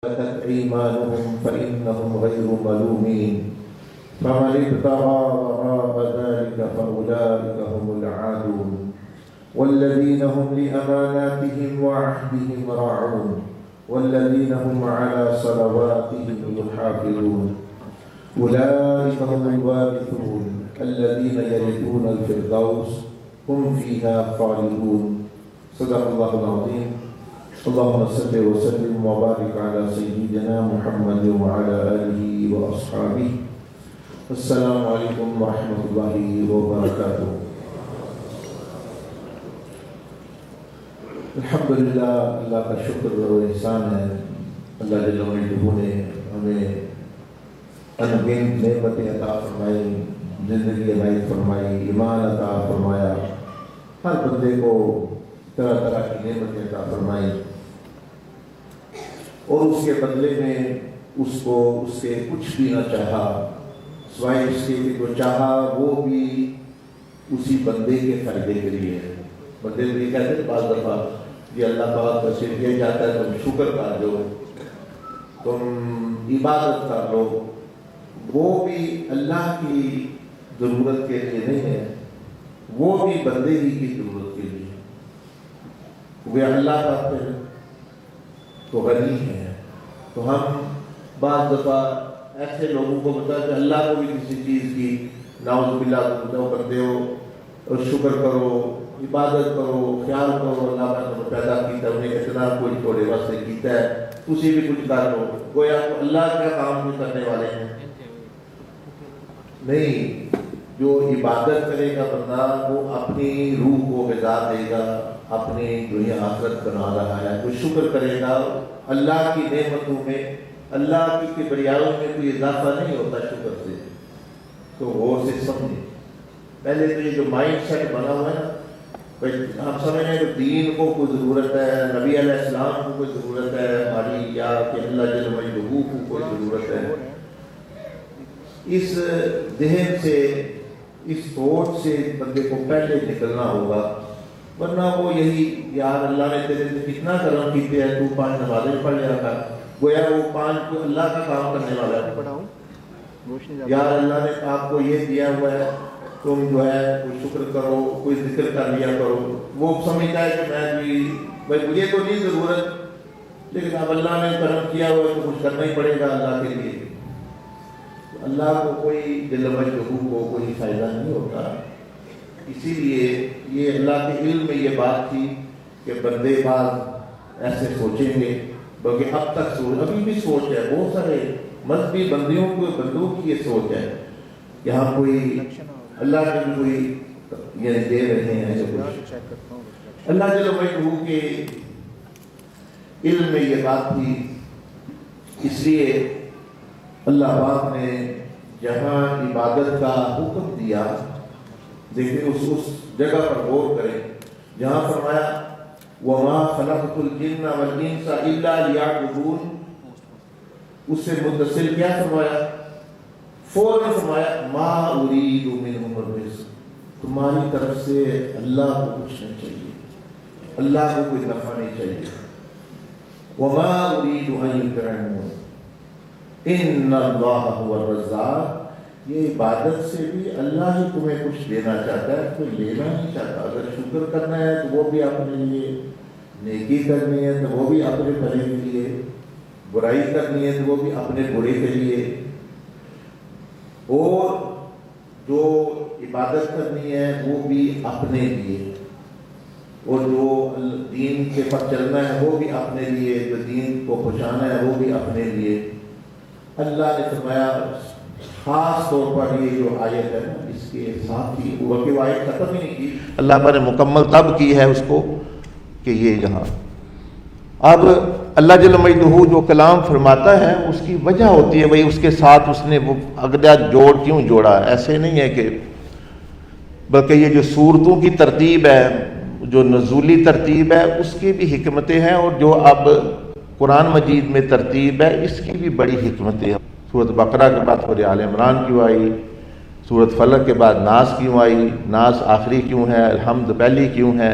ملكت أيمانهم فإنهم غير ملومين فمن ابتغى وراء ذلك فأولئك هم العادون والذين هم لأماناتهم وعهدهم راعون والذين هم على صلواتهم يحافظون أولئك هم الوارثون الذين يرثون الفردوس هم فيها خالدون. صدق الله العظيم. اللهم صل وسلم وبارك على سيدنا محمد وعلى آله وأصحابه. السلام علیکم ورحمۃ اللہ وبرکاتہ. الحمدللہ، اللہ کا شکر و احسان ہے. اللہ جل وعلا نے ہمیں انگنت نعمتیں عطا فرمائی، زندگی عنایت فرمائی، ایمان عطا فرمایا، ہر بندے کو طرح طرح کی نعمتیں عطا فرمائی، اور اس کے بدلے میں اس کو اس سے کچھ بھی نہ چاہا سوائے اس کے جو چاہا وہ بھی اسی بندے کے فائدے کے لیے ہے. بندے کو یہ کہتے ہیں بعض دفعہ کہ اللہ پاک کا صرف یہ چاہتا ہے تم شکر کر لو، تم عبادت کر لو. وہ بھی اللہ کی ضرورت کے لیے نہیں ہے، وہ بھی بندے ہی کی ضرورت کے لیے. وہ اللہ کا پھر تو غنی ہے. تو ہم بعض دفعہ ایسے لوگوں کو بتا کہ اللہ کو بھی کسی چیز کی نعوذ باللہ تم کرتے ہو اور شکر کرو، عبادت کرو، خیال کرو اللہ کا تمہیں پیدا کیتا ہے، انہیں اتنا کوئی تھوڑے واسطے کیتا ہے، تسی بھی کچھ کر لو. گویا اللہ کا کام بھی کرنے والے ہیں. نہیں، جو عبادت کرے گا بندہ وہ اپنی روح کو غذا دے گا، اپنی دنیا آخرت بنا رہا ہے. تو شکر کرے گا. اللہ کی نعمتوں میں، اللہ کی کبریائیوں میں کوئی اضافہ نہیں ہوتا شکر سے. تو غور سے سمجھیں. پہلے تو یہ جو مائنڈ سیٹ بنا ہوا ہے نا، ہم سمجھ رہے ہیں کہ دین کو کوئی ضرورت ہے، نبی علیہ السلام کو کوئی ضرورت ہے ہماری، یا کہ اللہ جل وعلا کو کوئی ضرورت ہے. اس ذہن سے، اس سوچ سے بندے کو پہلے نکلنا ہوگا، ورنہ وہ یہی یار اللہ نے تیرے سے کتنا کرم کیتے ہیں، تو 5 نمازیں پڑھ لیا کر. گویا وہ 5 کو اللہ کا کام کرنے والا ہے. یار اللہ نے آپ کو یہ دیا ہوا ہے، تم جو ہے کوئی شکر کرو، کوئی ذکر کر لیا کرو. وہ سمجھتا ہے کہ میں بھی بھائی مجھے تو نہیں ضرورت، لیکن اب اللہ نے کرم کیا ہوا ہے تو کچھ کرنا ہی پڑے گا اللہ کے لیے. اللہ کو کوئی دل وجہ کو کوئی فائدہ نہیں ہوتا. اسی لیے یہ اللہ کے علم میں یہ بات تھی کہ بندے بعض ایسے سوچیں گے، بلکہ اب تک ابھی بھی سوچ ہے. بہت سارے مذہبی بندوں کی یہ سوچ ہے. یہاں کوئی اللہ کے بھی کوئی یہ دے رہے ہیں جو کچھ اللہ جل وعلا کے علم میں یہ بات تھی. اس لیے اللہ پاک نے جہاں عبادت کا حکم دیا، دیکھیں اس جگہ پر غور کریں جہاں فرمایا وَمَا خَلَقْتُ الْجِنَّ وَالْإِنسَ إِلَّا لِيَعْبُدُونَ. اس سے متصل کیا فرمایا؟ فوراً فرمایا مَا أُرِيدُ مِنْهُمْ الرِّزْقَ. تمہاری طرف سے اللہ کو کچھ نہیں چاہیے، اللہ کو کوئی نفع نہیں چاہیے. وَمَا أُرِيدُ أَن يُطْعِمُونِ إِنَّ اللَّهَ هُوَ الرَّزَّاقُ. یہ عبادت سے بھی اللہ ہی تمہیں کچھ دینا چاہتا ہے، کوئی لینا نہیں چاہتا. اگر شکر کرنا ہے تو وہ بھی اپنے لیے، نیکی کرنی ہے تو وہ بھی اپنے بھلے کے لیے، برائی کرنی ہے تو وہ بھی اپنے برے کے لیے. اور جو عبادت کرنی ہے وہ بھی اپنے لیے، اور جو دین کے پر چلنا ہے وہ بھی اپنے لیے، جو دین کو پہنچانا ہے وہ بھی اپنے لیے. اللہ نے فرمایا خاص طور پر یہ جو آیت ہے اس کے ساتھ ہی وہ آیت ختم ہی نہیں کی، اللہ پر مکمل تب کی ہے اس کو کہ یہ یہاں اب اللہ جل وعلا جو کلام فرماتا ہے اس کی وجہ ہوتی ہے بھائی اس کے ساتھ اس نے وہ اگلا جوڑ کیوں جوڑا. ایسے نہیں ہے کہ، بلکہ یہ جو صورتوں کی ترتیب ہے، جو نزولی ترتیب ہے، اس کی بھی حکمتیں ہیں، اور جو اب قرآن مجید میں ترتیب ہے اس کی بھی بڑی حکمتیں ہیں. سورۃ بقرہ کے بعد سورۃ آل عمران کیوں آئی، سورۃ فلق کے بعد ناس کیوں آئی، ناس آخری کیوں ہے، الحمد پہلی کیوں ہے.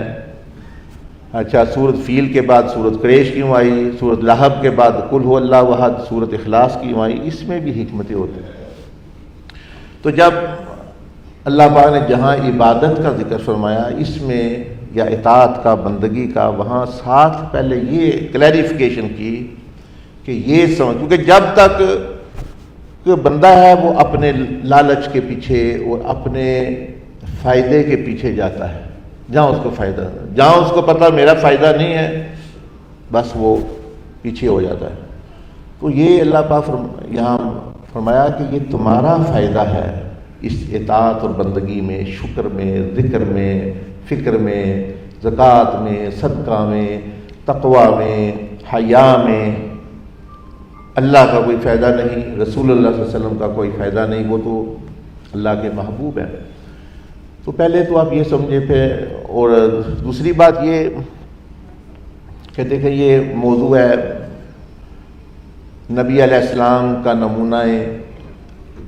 اچھا سورۃ فیل کے بعد سورۃ قریش کیوں آئی، سورۃ لہب کے بعد قل هو اللہ احد، سورۃ اخلاص کیوں آئی؟ اس میں بھی حکمتیں ہوتی ہیں۔ تو جب اللہ پاک نے جہاں عبادت کا ذکر فرمایا اس میں یا اطاعت کا، بندگی کا، وہاں ساتھ پہلے یہ کلیریفیکیشن کی کہ یہ سمجھ، کیونکہ جب تک کوئی بندہ ہے وہ اپنے لالچ کے پیچھے اور اپنے فائدے کے پیچھے جاتا ہے، جہاں اس کو فائدہ، جہاں اس کو پتہ میرا فائدہ نہیں ہے بس وہ پیچھے ہو جاتا ہے۔ تو یہ اللہ پاک یہاں فرمایا کہ یہ تمہارا فائدہ ہے اس اطاعت اور بندگی میں، شکر میں، ذکر میں، فکر میں، زکوٰۃ میں، صدقہ میں، تقوی میں، حیا میں۔ اللہ کا کوئی فائدہ نہیں، رسول اللہ صلی اللہ علیہ وسلم کا کوئی فائدہ نہیں، وہ تو اللہ کے محبوب ہیں۔ تو پہلے تو آپ یہ سمجھے پھر، اور دوسری بات یہ کہ دیکھیں یہ موضوع ہے نبی علیہ السلام کا نمونہ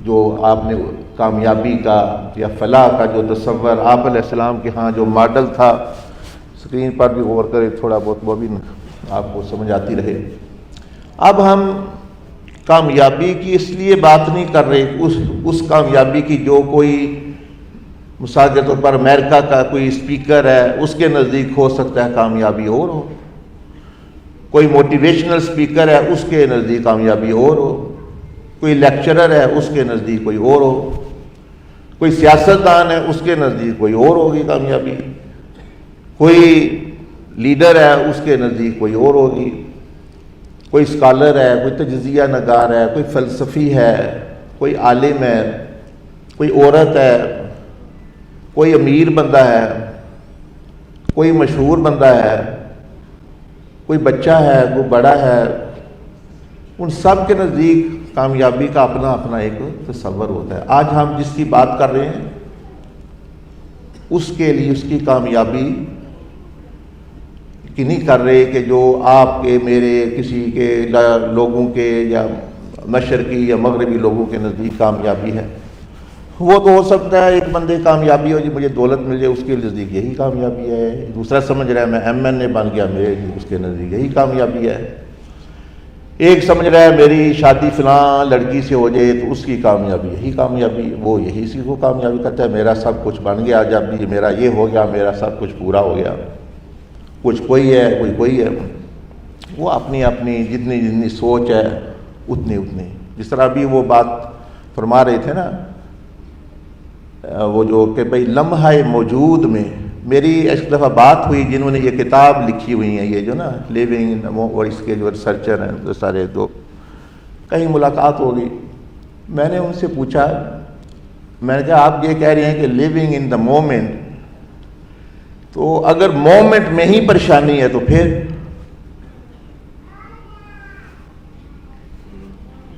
جو آپ نے کامیابی کا یا فلاح کا جو تصور آپ علیہ السلام کے ہاں جو ماڈل تھا، اسکرین پر بھی غور کرے تھوڑا بہت، وہ بھی آپ کو سمجھ آتی رہے۔ اب ہم کامیابی کی اس لیے بات نہیں کر رہے اس کامیابی کی جو کوئی مثال کے طور پر امریکہ کا کوئی اسپیکر ہے اس کے نزدیک ہو سکتا ہے کامیابی اور ہو، کوئی موٹیویشنل اسپیکر ہے اس کے نزدیک کامیابی اور ہو، کوئی لیکچرر ہے اس کے نزدیک کوئی اور ہو، کوئی سیاستدان ہے اس کے نزدیک کوئی اور ہوگی کامیابی، کوئی لیڈر ہے اس کے نزدیک کوئی اور ہوگی، کوئی اسکالر ہے، کوئی تجزیہ نگار ہے، کوئی فلسفی ہے، کوئی عالم ہے، کوئی عورت ہے، کوئی امیر بندہ ہے، کوئی مشہور بندہ ہے، کوئی بچہ ہے، کوئی بڑا ہے، ان سب کے نزدیک کامیابی کا اپنا اپنا ایک تصور ہوتا ہے۔ آج ہم جس کی بات کر رہے ہیں اس کے لیے اس کی کامیابی کی نہیں کر رہے کہ جو آپ کے، میرے، کسی کے لوگوں کے یا مشرقی یا مغربی لوگوں کے نزدیک کامیابی ہے۔ وہ تو ہو سکتا ہے ایک بندے کامیابی ہو جی مجھے دولت مل جائے، اس کے نزدیک یہی کامیابی ہے، دوسرا سمجھ رہا ہے میں ایم این اے بن گیا، میرے اس کے نزدیک یہی کامیابی ہے، ایک سمجھ رہا ہے میری شادی فلاں لڑکی سے ہو جائے تو اس کی کامیابی یہی کامیابی، وہ یہی سی کو کامیابی کرتا ہے، میرا سب کچھ بن گیا، جب بھی میرا یہ ہو گیا میرا سب کچھ پورا ہو گیا۔ کچھ کوئی ہے کوئی ہے، وہ اپنی اپنی جتنی سوچ ہے اتنی جس طرح ابھی وہ بات فرما رہے تھے نا وہ جو کہ بھئی لمحہ موجود میں، میری ایک دفعہ بات ہوئی جنہوں نے یہ کتاب لکھی ہوئی ہیں، یہ جو نا لیونگ اور اس کے جو ریسرچر ہیں تو سارے دو، کہیں ملاقات ہو گئی، میں نے ان سے پوچھا، میں نے کہا آپ یہ کہہ رہے ہیں کہ لیونگ ان دا مومنٹ، تو اگر مومنٹ میں ہی پریشانی ہے تو پھر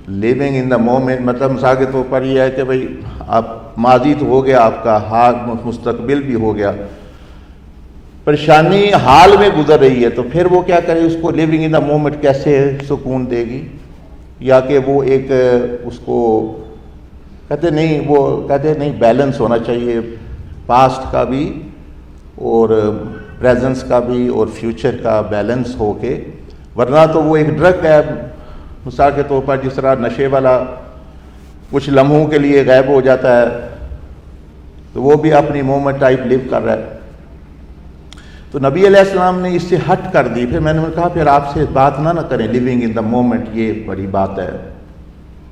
لیونگ ان دا مومنٹ مطلب مثال کے طور پر یہ ہے کہ بھئی آپ ماضی تو ہو گیا آپ کا، حال مستقبل بھی ہو گیا، پریشانی حال میں گزر رہی ہے تو پھر وہ کیا کرے، اس کو لیونگ ان دا مومنٹ کیسے سکون دے گی؟ یا کہ وہ ایک اس کو کہتے نہیں بیلنس ہونا چاہیے، پاسٹ کا بھی اور پریزنس کا بھی اور فیوچر کا بیلنس ہو کے، ورنہ تو وہ ایک ڈرگ ہے مثال کے طور پر جس طرح نشے والا کچھ لمحوں کے لیے غائب ہو جاتا ہے تو وہ بھی اپنی مومنٹ ٹائپ لیو کر رہا ہے۔ تو نبی علیہ السلام نے اس سے ہٹ کر دی، پھر میں نے کہا پھر آپ سے بات نہ کریں لیونگ ان دا مومنٹ، یہ بڑی بات ہے،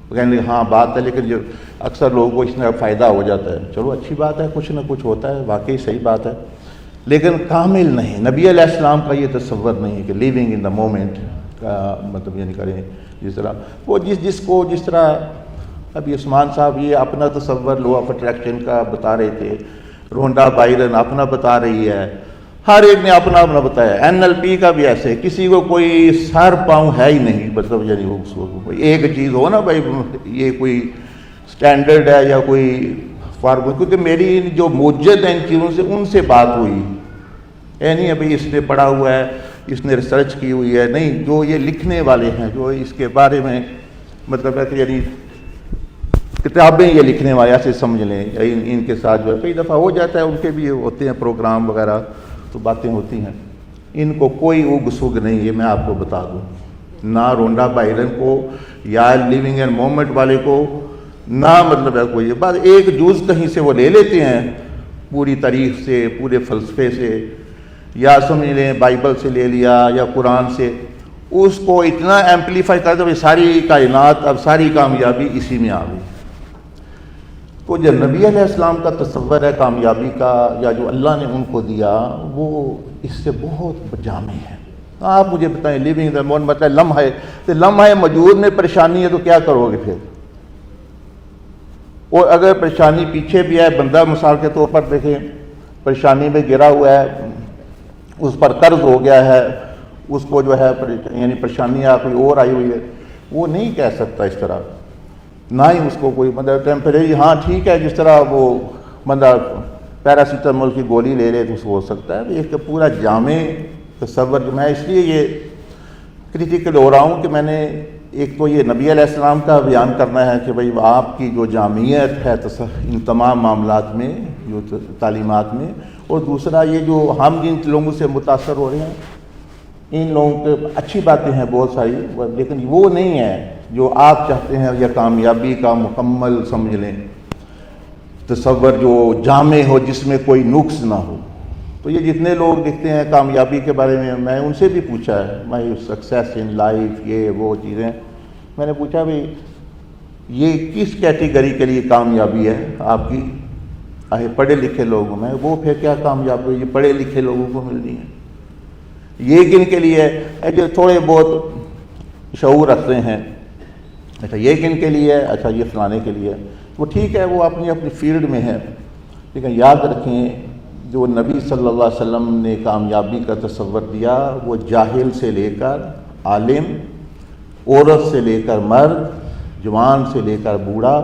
وہ کہنے لگے ہاں بات ہے لیکن جو اکثر لوگوں کو اس میں فائدہ ہو جاتا ہے، چلو اچھی بات ہے، کچھ نہ کچھ ہوتا ہے، واقعی صحیح بات ہے، لیکن کامل نہیں، نبی علیہ السلام کا یہ تصور نہیں ہے کہ لیونگ ان دا مومنٹ کا مطلب یہ نہیں کریں، جس طرح وہ جس طرح ابھی عثمان صاحب یہ اپنا تصور لو آف اٹریکشن کا بتا رہے تھے، رونڈا بائرن اپنا بتا رہی ہے، ہر ایک نے اپنا بتایا، این ایل پی کا بھی ایسے، کسی کو کوئی سر پاؤں ہے ہی نہیں، مطلب یعنی وہ ایک چیز ہو نا بھائی یہ کوئی سٹینڈرڈ ہے یا کوئی فارمول، کیونکہ میری جو موجد ہیں ان چیزوں سے ان سے بات ہوئی، یہ نہیں ہے بھائی اس نے پڑھا ہوا ہے، اس نے ریسرچ کی ہوئی ہے، نہیں، جو یہ لکھنے والے ہیں جو اس کے بارے میں مطلب ہے کہ یعنی کتابیں یہ لکھنے والے ایسے سمجھ لیں، ان کے ساتھ جو ہے کئی دفعہ ہو جاتا ہے، ان کے بھی ہوتے ہیں پروگرام وغیرہ تو باتیں ہوتی ہیں، ان کو کوئی اگ سگ نہیں، یہ میں آپ کو بتا دوں، نہ رونڈا بائرن کو یا لیونگ اینڈ مومنٹ والے کو، نہ مطلب ہے کوئی، بس ایک جز کہیں سے وہ لے لیتے ہیں پوری تاریخ سے، پورے فلسفے سے، یا سمجھ لیں بائبل سے لے لیا یا قرآن سے، اس کو اتنا ایمپلیفائی کر دو ساری کائنات اب ساری کامیابی اسی میں آ گئی۔ تو جو نبی علیہ السلام کا تصور ہے کامیابی کا، یا جو اللہ نے ان کو دیا، وہ اس سے بہت جامع ہے۔ آپ مجھے بتائیں، لیونگ دا مومنٹ مطلب لمحہ ہے، تو لمحہ موجود میں پریشانی ہے تو کیا کرو گے پھر؟ اور اگر پریشانی پیچھے بھی ہے، بندہ مثال کے طور پر دیکھیں پریشانی میں گرا ہوا ہے، اس پر قرض ہو گیا ہے، اس کو جو ہے یعنی پریشانی کوئی اور آئی ہوئی ہے، وہ نہیں کہہ سکتا اس طرح، نہ ہی اس کو کوئی مطلب ٹیمپریری، ہاں ٹھیک ہے، جس طرح وہ بندہ پیراسیٹامول کی گولی لے لے تو اس کو ہو سکتا ہے۔ ایک پورا جامع تصور، جو میں اس لیے یہ کریٹیکل ہو رہا ہوں کہ میں نے ایک تو یہ نبی علیہ السلام کا بیان کرنا ہے کہ بھئی آپ کی جو جامعیت ہے ان تمام معاملات میں، جو تعلیمات میں، اور دوسرا یہ جو ہم جن لوگوں سے متاثر ہو رہے ہیں، ان لوگوں کے اچھی باتیں ہیں بہت ساری، لیکن وہ نہیں ہے جو آپ چاہتے ہیں، یا کامیابی کا مکمل سمجھ لیں تصور جو جامع ہو، جس میں کوئی نقص نہ ہو۔ تو یہ جتنے لوگ لکھتے ہیں کامیابی کے بارے میں ان سے بھی پوچھا ہے، مائی سکسیس ان لائف، یہ وہ چیزیں، میں نے پوچھا بھئی یہ کس کیٹیگری کے لیے کامیابی ہے آپ کی؟ پڑھے لکھے لوگوں میں، وہ پھر کیا کامیابی یہ پڑھے لکھے لوگوں کو ملنی ہے؟ یہ کن کے لیے ہے جو تھوڑے بہت شعور رکھتے ہیں؟ اچھا یہ کن کے لیے ہے؟ اچھا یہ فلانے کے لیے ہے۔ وہ ٹھیک ہے، وہ اپنی اپنی فیلڈ میں ہے، لیکن یاد رکھیں جو نبی صلی اللہ علیہ وسلم نے کامیابی کا تصور دیا، وہ جاہل سے لے کر عالم، عورت سے لے کر مرد، جوان سے لے کر بوڑھا،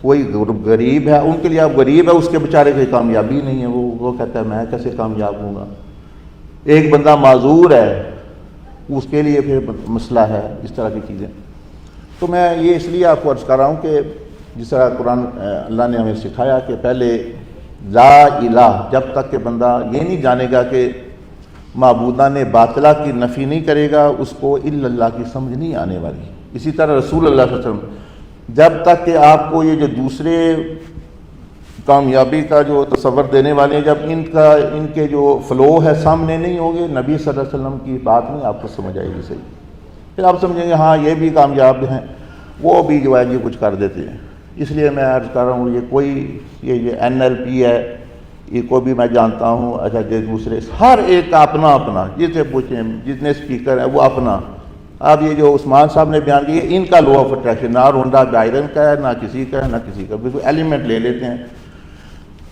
کوئی غریب ہے ان کے لیے، اب غریب ہے اس کے بیچارے کوئی کامیابی نہیں ہے، وہ کہتا ہے میں کیسے کامیاب ہوں گا۔ ایک بندہ معذور ہے، اس کے لیے پھر مسئلہ ہے، اس طرح کی چیزیں۔ تو میں یہ اس لیے آپ کو عرض کر رہا ہوں کہ جس طرح قرآن اللہ نے ہمیں سکھایا کہ پہلے لا الہ، جب تک کہ بندہ یہ نہیں جانے گا کہ معبودان باطلہ کی نفی نہیں کرے گا، اس کو الا اللہ کی سمجھ نہیں آنے والی۔ اسی طرح رسول اللہ صلی اللہ علیہ وسلم، جب تک کہ آپ کو یہ جو دوسرے کامیابی کا جو تصور دینے والے ہیں، جب ان کے جو فلو ہے سامنے نہیں ہوگے، نبی صلی اللہ علیہ وسلم کی بات نہیں آپ کو سمجھ آئے گی صحیح۔ پھر آپ سمجھیں گے ہاں یہ بھی کامیاب ہیں، وہ بھی جو ہے یہ کچھ کر دیتے ہیں۔ اس لیے میں عرض کر رہا ہوں یہ کوئی یہ NLP ہے، یہ کو بھی میں جانتا ہوں، اچھا دوسرے ہر ایک کا اپنا اپنا، جسے پوچھیں جتنے اسپیکر ہیں وہ اپنا۔ اب یہ جو عثمان صاحب نے بیان کیا ان کا لو آف اٹریکشن نہ رونڈا بائرن کا ہے، نہ کسی کا ہے، نہ کسی کا، بالکل ایلیمنٹ لے لیتے ہیں۔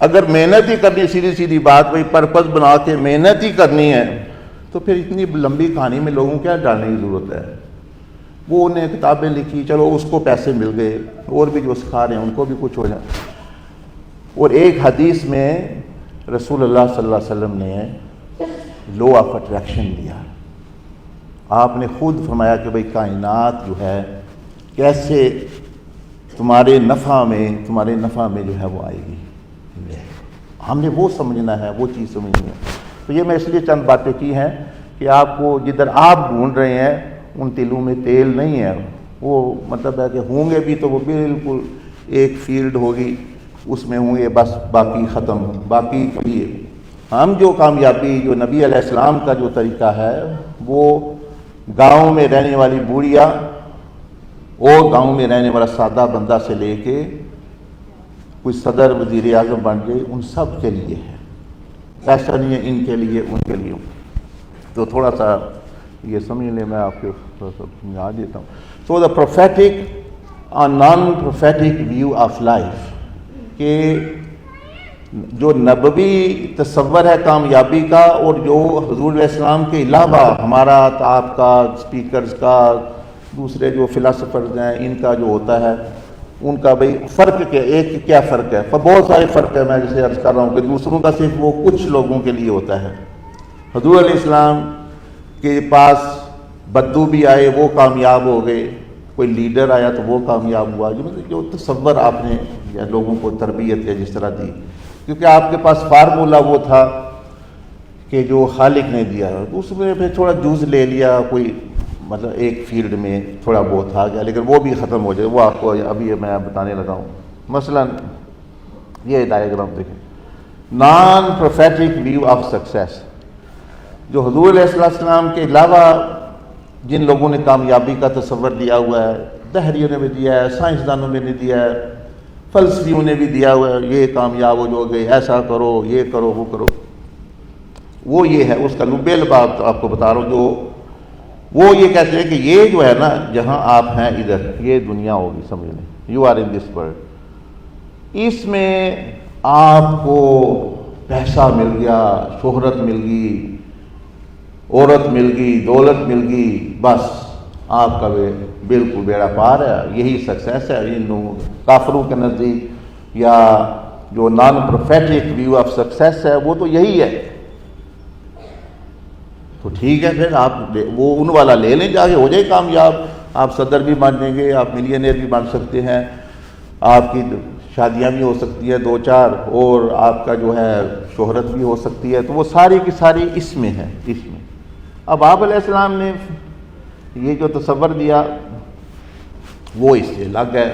اگر محنت ہی کرنی، سیدھی سیدھی بات، وہی پرپز بنا کے محنت ہی کرنی ہے، تو پھر اتنی لمبی کہانی میں لوگوں کیا ڈالنے کی ضرورت ہے؟ وہ انہیں کتابیں لکھی، چلو اس کو پیسے مل گئے، اور بھی جو سکھا رہے ہیں ان کو بھی کچھ ہو جائے۔ اور ایک حدیث میں رسول اللہ صلی اللہ علیہ وسلم نے لو آف اٹریکشن دیا، آپ نے خود فرمایا کہ بھئی کائنات جو ہے کیسے تمہارے نفع میں جو ہے وہ آئے گی۔ ہم نے وہ سمجھنا ہے، وہ چیز سمجھنی ہے۔ تو یہ میں اس لیے چند باتیں کی ہیں کہ آپ کو جدھر آپ ڈھونڈ رہے ہیں ان تلوں میں تیل نہیں ہے، وہ مطلب ہے کہ ہوں گے بھی تو وہ بالکل ایک فیلڈ ہوگی، اس میں ہوں گے بس، باقی ختم، باقی لیے ہم جو کامیابی جو نبی علیہ السلام کا جو طریقہ ہے، وہ گاؤں میں رہنے والی بوڑھیا اور گاؤں میں رہنے والا سادہ بندہ سے لے کے کوئی صدر وزیر اعظم بن گئے، ان سب کے لیے ہے، ایسا نہیں ہے ان کے لیے ان کے لیے۔ تو تھوڑا سا یہ سمجھ لیں، میں آپ کو سمجھا دیتا ہوں۔ سو دا پروفیٹک اور non prophetic view of life, کہ جو نبوی تصور ہے کامیابی کا، اور جو حضور علیہ السلام کے علاوہ ہمارا، آپ کا، اسپیکرز کا، دوسرے جو فلاسفرز ہیں ان کا جو ہوتا ہے، ان کا بھئی فرق کیا، ایک کیا فرق ہے؟ بہت سارے فرق ہے، میں جسے عرض کر رہا ہوں کہ دوسروں کا صرف وہ کچھ لوگوں کے لیے ہوتا ہے۔ حضور علیہ السلام کے پاس بدو بھی آئے، وہ کامیاب ہو گئے، کوئی لیڈر آیا تو وہ کامیاب ہوا، جو تصور آپ نے یا لوگوں کو تربیت یا جس طرح دی، کیونکہ آپ کے پاس فارمولہ وہ تھا کہ جو خالق نے دیا اس میں پھر تھوڑا جوز لے لیا، کوئی مطلب ایک فیلڈ میں تھوڑا بہت آ گیا، لیکن وہ بھی ختم ہو جائے، وہ آپ کو ابھی میں بتانے لگا ہوں۔ مثلا یہ ڈائیگرام دیکھیں، non prophetic view of success, جو حضور علیہ السلام کے علاوہ جن لوگوں نے کامیابی کا تصور دیا ہوا ہے، دہریوں نے بھی دیا ہے، سائنسدانوں نے بھی دیا ہے، فلسفیوں نے بھی دیا ہوا ہے، یہ کامیاب ہو جو گے، ایسا کرو، یہ کرو، وہ کرو، وہ یہ ہے اس کا لب لباب آپ کو بتا رہا ہوں، جو وہ یہ کہتے ہیں کہ یہ جو ہے نا جہاں آپ ہیں ادھر یہ دنیا ہوگی، سمجھ لیں you are in this world, اس میں آپ کو پیسہ مل گیا، شہرت مل گئی، عورت مل گئی، دولت مل گئی، بس آپ کا بالکل بیڑا پار ہے، یہی سکسیس ہے ان لوگوں کافروں کے نزدیک، یا جو non prophetic view of success ہے وہ تو یہی ہے۔ تو ٹھیک ہے پھر آپ وہ ان والا لے لیں، جا کے ہو جائے کامیاب، آپ صدر بھی بن جائیں گے، آپ ملینئر بھی بن سکتے ہیں، آپ کی شادیاں بھی ہو سکتی ہیں 2-4، اور آپ کا جو ہے شہرت بھی ہو سکتی ہے، تو وہ ساری کی ساری اس میں ہے، اس میں۔ اب آپ علیہ السلام نے یہ جو تصور دیا وہ اس سے الگ ہے،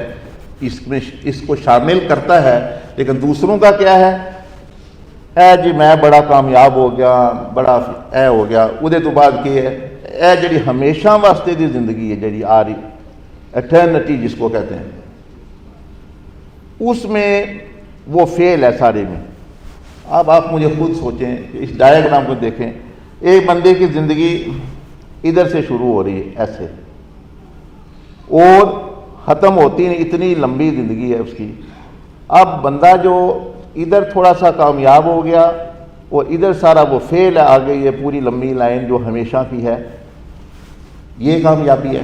اس میں اس کو شامل کرتا ہے، لیکن دوسروں کا کیا ہے، اے جی میں بڑا کامیاب ہو گیا، بڑا اے ہو گیا، ادھے تو بعد کی ہے اے جڑی ہمیشہ واسطے دی زندگی ہے جڑی آ رہی، ایٹرنٹی جس کو کہتے ہیں، اس میں وہ فیل ہے سارے میں۔ اب آپ مجھے خود سوچیں کہ اس ڈائیگرام کو دیکھیں، ایک بندے کی زندگی ادھر سے شروع ہو رہی ہے ایسے، اور ختم ہوتی نہیں، اتنی لمبی زندگی ہے اس کی۔ اب بندہ جو ادھر تھوڑا سا کامیاب ہو گیا اور ادھر سارا وہ فیل ہے، آگے یہ پوری لمبی لائن جو ہمیشہ کی ہے، یہ کامیابی ہے۔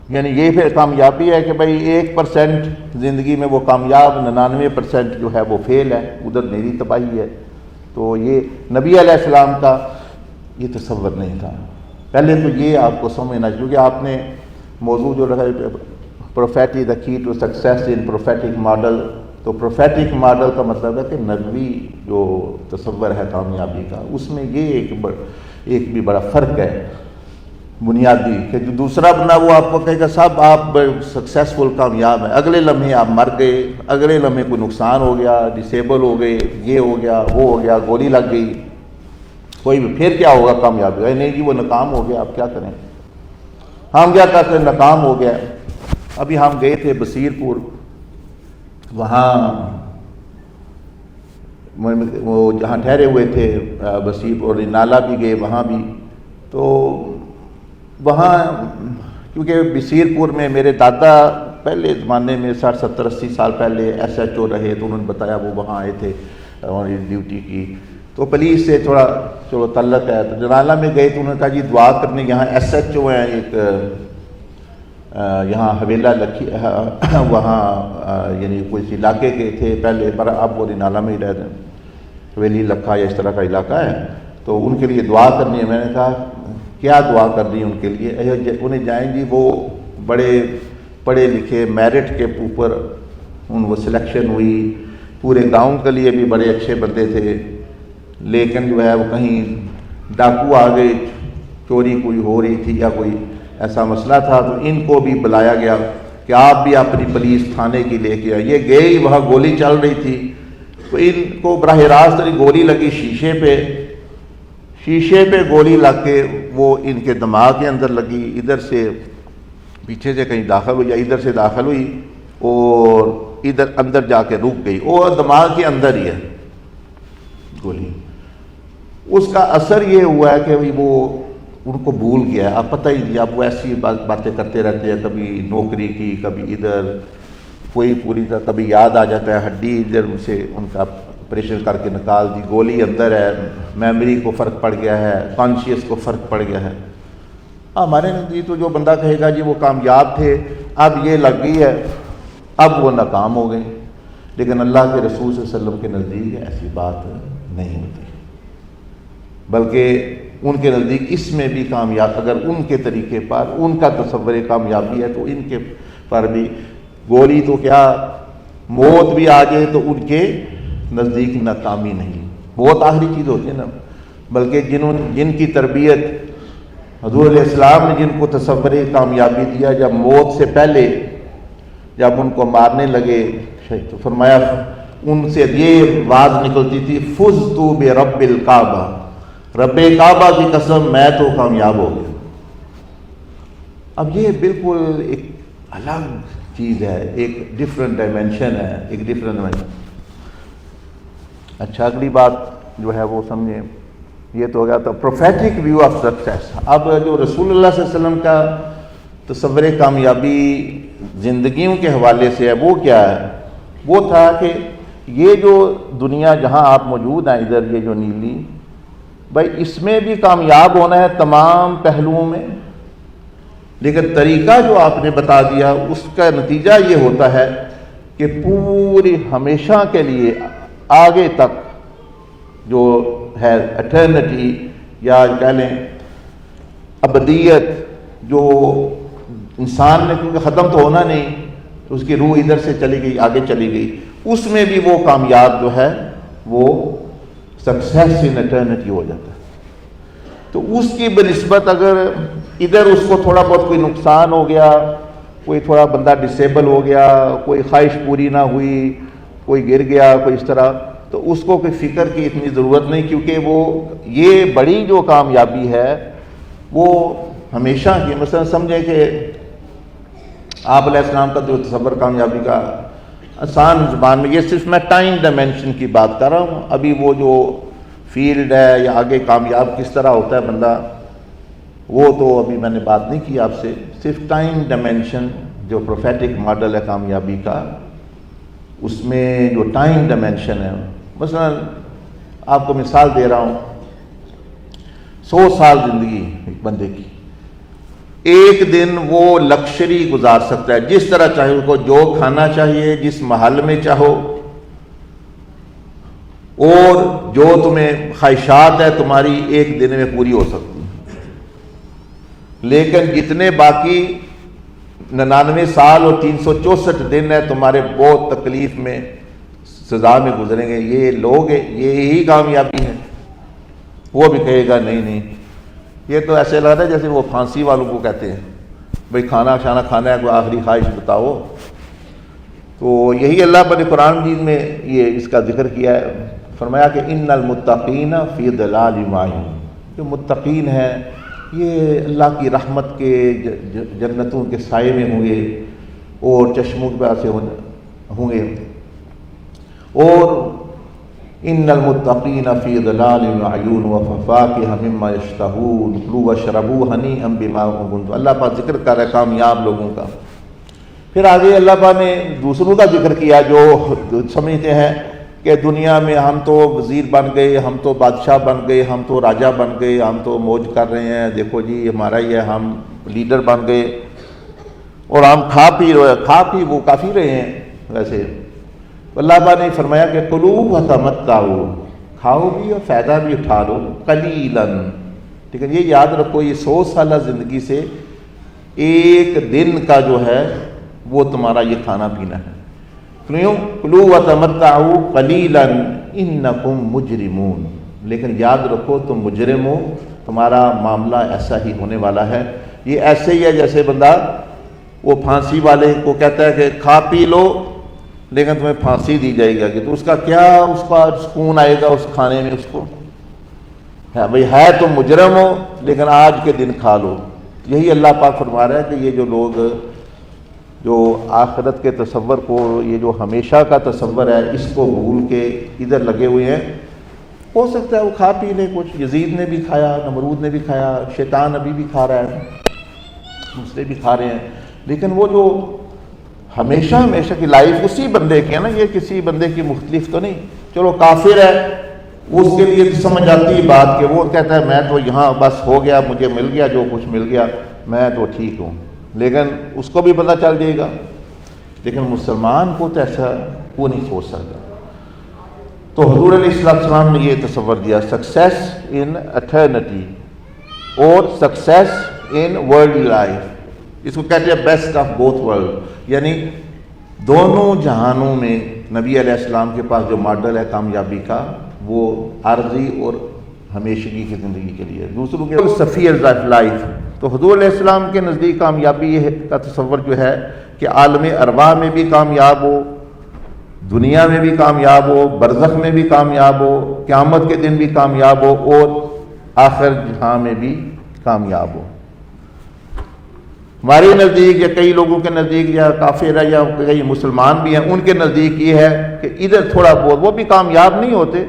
یعنی یہ پھر کامیابی ہے کہ بھائی 1% زندگی میں وہ کامیاب، 99% جو ہے وہ فیل ہے، ادھر میری تباہی ہے۔ تو یہ نبی علیہ السلام کا یہ تصور نہیں تھا۔ پہلے تو یہ آپ کو سمجھنا، کیونکہ آپ نے موضوع جو رہا ہے prophetic the key to success in prophetic model, تو پروفیٹک ماڈل کا مطلب ہے کہ نبوی جو تصور ہے کامیابی کا، اس میں یہ ایک بھی بڑا فرق ہے بنیادی، کہ جو دوسرا بندہ وہ آپ کو کہے گا صاحب آپ سکسیسفل کامیاب ہیں، اگلے لمحے آپ مر گئے، اگلے لمحے کوئی نقصان ہو گیا، ڈسیبل ہو گئے، یہ ہو گیا، وہ ہو گیا، گولی لگ گئی، کوئی بھی، پھر کیا ہوگا کامیابی؟ نہیں جی وہ ناکام ہو گیا، آپ کیا کریں؟ ہم کیا کرتے ہیں، ناکام ہو گیا۔ ابھی ہم گئے تھے بصیر پور، وہاں وہ جہاں ٹھہرے ہوئے تھے بصیر، اور نالا بھی گئے وہاں بھی، تو وہاں کیونکہ بصیر پور میں میرے دادا پہلے زمانے میں 60-70-80 سال پہلے SHO رہے، تو انہوں نے بتایا وہ وہاں آئے تھے اور ڈیوٹی کی، تو پولیس سے تھوڑا چلو تعلق ہے، تو جنالہ میں گئے تو انہوں نے کہا جی دعا کرنے، یہاں SHO ہیں ایک یہاں حویلہ لکھی وہاں یعنی کچھ علاقے کے تھے پہلے، پر اب وہ نالہ میں ہی رہتے ہیں، حویلی لکھا یا اس طرح کا علاقہ ہے، تو ان کے لیے دعا کرنی ہے۔ میں نے کہا کیا دعا کرنی ہے ان کے لیے؟ انہیں جائیں گی، وہ بڑے پڑھے لکھے میرٹ کے اوپر وہ سلیکشن ہوئی، پورے گاؤں کے لیے بھی بڑے اچھے بندے تھے، لیکن جو ہے وہ کہیں ڈاکو آ گئے، چوری کوئی ہو رہی تھی یا کوئی ایسا مسئلہ تھا، تو ان کو بھی بلایا گیا کہ آپ بھی اپنی پولیس تھانے کی لے کے آئے۔ یہ گئی، وہاں گولی چل رہی تھی، تو ان کو براہ راست گولی لگی شیشے پہ گولی لگ کے وہ ان کے دماغ کے اندر لگی، ادھر سے پیچھے سے کہیں داخل ہوئی یا ادھر سے داخل ہوئی اور ادھر اندر جا کے رک گئی، اور دماغ کے اندر ہی ہے گولی۔ اس کا اثر یہ ہوا ہے کہ وہ ان کو بھول گیا ہے، اب پتہ ہی نہیں، اب وہ ایسی باتیں کرتے رہتے ہیں، کبھی نوکری کی، کبھی ادھر، کوئی پوری طرح کبھی یاد آ جاتا ہے ہڈی ادھر سے ان کا آپریشن کر کے نکال دی، گولی اندر ہے، میموری کو فرق پڑ گیا ہے، کانشیس کو فرق پڑ گیا ہے۔ ہمارے نزدیک تو جو بندہ کہے گا جی وہ کامیاب تھے، اب یہ لگ گئی ہے، اب وہ ناکام ہو گئے، لیکن اللہ کے رسول صلی اللہ علیہ وسلم کے نزدیک ایسی بات نہیں ہوتی، بلکہ ان کے نزدیک اس میں بھی کامیاب، اگر ان کے طریقے پر ان کا تصور کامیابی ہے تو ان کے پر بھی گولی تو کیا موت بھی آ جائے تو ان کے نزدیک ناکامی نہیں، موت آخری چیز ہوتی ہے نا، بلکہ جن کی تربیت حضور علیہ السلام نے جن کو تصور کامیابی دیا، جب موت سے پہلے جب ان کو مارنے لگے تو فرمایا ان سے یہ آواز نکلتی تھی، فزتو برب الکعبہ، رب کعبہ کی قسم میں تو کامیاب ہو گیا۔ اب یہ بالکل ایک الگ چیز ہے، ایک ڈفرینٹ ڈائمینشن ہے، ایک ڈفرینٹ ڈائمینشن۔ اچھا اگلی بات جو ہے وہ سمجھیں، یہ تو ہو گیا تو پروفیٹک ویو آف سکسیس۔ اب جو رسول اللہ صلی اللہ علیہ وسلم کا تصور کامیابی زندگیوں کے حوالے سے ہے وہ کیا ہے؟ وہ تھا کہ یہ جو دنیا جہاں آپ موجود ہیں ادھر، یہ جو نیلی بھائی، اس میں بھی کامیاب ہونا ہے تمام پہلوؤں میں، لیکن طریقہ جو آپ نے بتا دیا اس کا نتیجہ یہ ہوتا ہے کہ پوری ہمیشہ کے لیے آگے تک جو ہے ایٹرنٹی یا کہہ لیں ابدیت، جو انسان نے کیونکہ ختم تو ہونا نہیں، اس کی روح ادھر سے چلی گئی آگے چلی گئی، اس میں بھی وہ کامیاب جو ہے وہ سکسیس ان ایٹرنٹی ہو جاتا ہے۔ تو اس کی بنسبت اگر ادھر اس کو تھوڑا بہت کوئی نقصان ہو گیا، کوئی تھوڑا بندہ ڈسیبل ہو گیا، کوئی خواہش پوری نہ ہوئی، کوئی گر گیا، کوئی اس طرح، تو اس کو کوئی فکر کی اتنی ضرورت نہیں، کیونکہ وہ یہ بڑی جو کامیابی ہے وہ ہمیشہ کی۔ مثلا سمجھیں کہ آپ علیہ السلام کا جو تصور کامیابی کا آسان زبان میں، یہ صرف میں ٹائم ڈائمینشن کی بات کر رہا ہوں، ابھی وہ جو فیلڈ ہے یا آگے کامیاب کس طرح ہوتا ہے بندہ، وہ تو ابھی میں نے بات نہیں کی آپ سے، صرف ٹائم ڈائمینشن جو پروفیٹک ماڈل ہے کامیابی کا، اس میں جو ٹائم ڈائمینشن ہے، مثلا آپ کو مثال دے رہا ہوں، 100 سال زندگی ایک بندے کی، ایک دن وہ لکشری گزار سکتا ہے جس طرح چاہے، اس کو جو کھانا چاہیے جس محل میں چاہو، اور جو تمہیں خواہشات ہے تمہاری ایک دن میں پوری ہو سکتی ہیں۔ لیکن جتنے باقی 99 سال اور 364 دن ہے تمہارے بہت تکلیف میں سزا میں گزریں گے، یہ لوگ یہی کامیابی ہے۔ وہ بھی کہے گا نہیں نہیں، یہ تو ایسے لگ رہا ہے جیسے وہ پھانسی والوں کو کہتے ہیں بھئی کھانا شانا کھانا ہے، کوئی آخری خواہش بتاؤ۔ تو یہی اللہ نے قرآن مجید میں یہ اس کا ذکر کیا ہے، فرمایا کہ ان المتقین فی ظلال معین، جو متقین ہیں یہ اللہ کی رحمت کے جنتوں کے سائے میں ہوں گے اور چشموں کے پاس ہوں گے، اور ان المتقین فی ظلال وعیون وفواکہ مما یشتہون کلوا واشربوا ہنیئا بما کنتم، اللہ پاک ذکر کر رہا ہے کامیاب لوگوں کا۔ پھر آگے اللہ پاک نے دوسروں کا ذکر کیا جو سمجھتے ہیں کہ دنیا میں ہم تو وزیر بن گئے، ہم تو بادشاہ بن گئے، ہم تو راجہ بن گئے، ہم تو موج کر رہے ہیں، دیکھو جی ہمارا یہ ہم لیڈر بن گئے اور ہم کھا پی وہ کافی رہے ہیں ویسے۔ اللہ پاک نے فرمایا کہ کلوا وتمتعوا، کھاؤ بھی اور فائدہ بھی اٹھا لو، قلیلا، لیکن یہ یاد رکھو یہ 100 سالہ زندگی سے ایک دن کا جو ہے وہ تمہارا یہ کھانا پینا ہے۔ کیوں؟ کلوا وتمتعوا قلیلا انکم مجرمون، لیکن یاد رکھو تم مجرم ہو، تمہارا معاملہ ایسا ہی ہونے والا ہے۔ یہ ایسے ہی ہے جیسے بندہ وہ پھانسی والے کو کہتا ہے کہ کھا پی لو لیکن تمہیں پھانسی دی جائے گا، کہ تو اس کا کیا اس کا سکون آئے گا اس کھانے میں، اس کو بھئی ہے تم مجرم ہو لیکن آج کے دن کھا لو۔ یہی اللہ پاک فرما رہا ہے کہ یہ جو لوگ جو آخرت کے تصور کو، یہ جو ہمیشہ کا تصور ہے، اس کو بھول کے ادھر لگے ہوئے ہیں، ہو سکتا ہے وہ کھا پی لے کچھ، یزید نے بھی کھایا، نمرود نے بھی کھایا، شیطان ابھی بھی کھا رہا ہے، دوسرے بھی کھا رہے ہیں، لیکن وہ جو ہمیشہ کی لائف اسی بندے کی ہے نا، یہ کسی بندے کی مختلف تو نہیں۔ چلو کافر ہے اس کے لیے سمجھ آتی بات کہ وہ کہتا ہے میں تو یہاں بس ہو گیا، مجھے مل گیا جو کچھ مل گیا، میں تو ٹھیک ہوں، لیکن اس کو بھی پتہ چل جائے گا۔ لیکن مسلمان کو تو ایسا وہ نہیں سوچ سکتا۔ تو حضور علیہ السلام نے یہ تصور دیا، سکسیس ان ایٹرنٹی اور سکسیس ان ورلڈ لائف، اس کو کہتے ہیں بیسٹ آف بوتھ ورلڈ، یعنی دونوں جہانوں میں نبی علیہ السلام کے پاس جو ماڈل ہے کامیابی کا وہ عارضی اور ہمیشگی کی زندگی کے لیے. دوسروں کے سفیئرز آف لائف. تو حضور علیہ السلام کے نزدیک کامیابی کا تصور جو ہے کہ عالم ارواح میں بھی کامیاب ہو، دنیا میں بھی کامیاب ہو، برزخ میں بھی کامیاب ہو، قیامت کے دن بھی کامیاب ہو، اور آخر جہاں میں بھی کامیاب ہو. ہمارے نزدیک یا کئی لوگوں کے نزدیک یا کافر ہے یا کئی مسلمان بھی ہیں، ان کے نزدیک یہ ہے کہ ادھر تھوڑا بہت وہ بھی کامیاب نہیں ہوتے،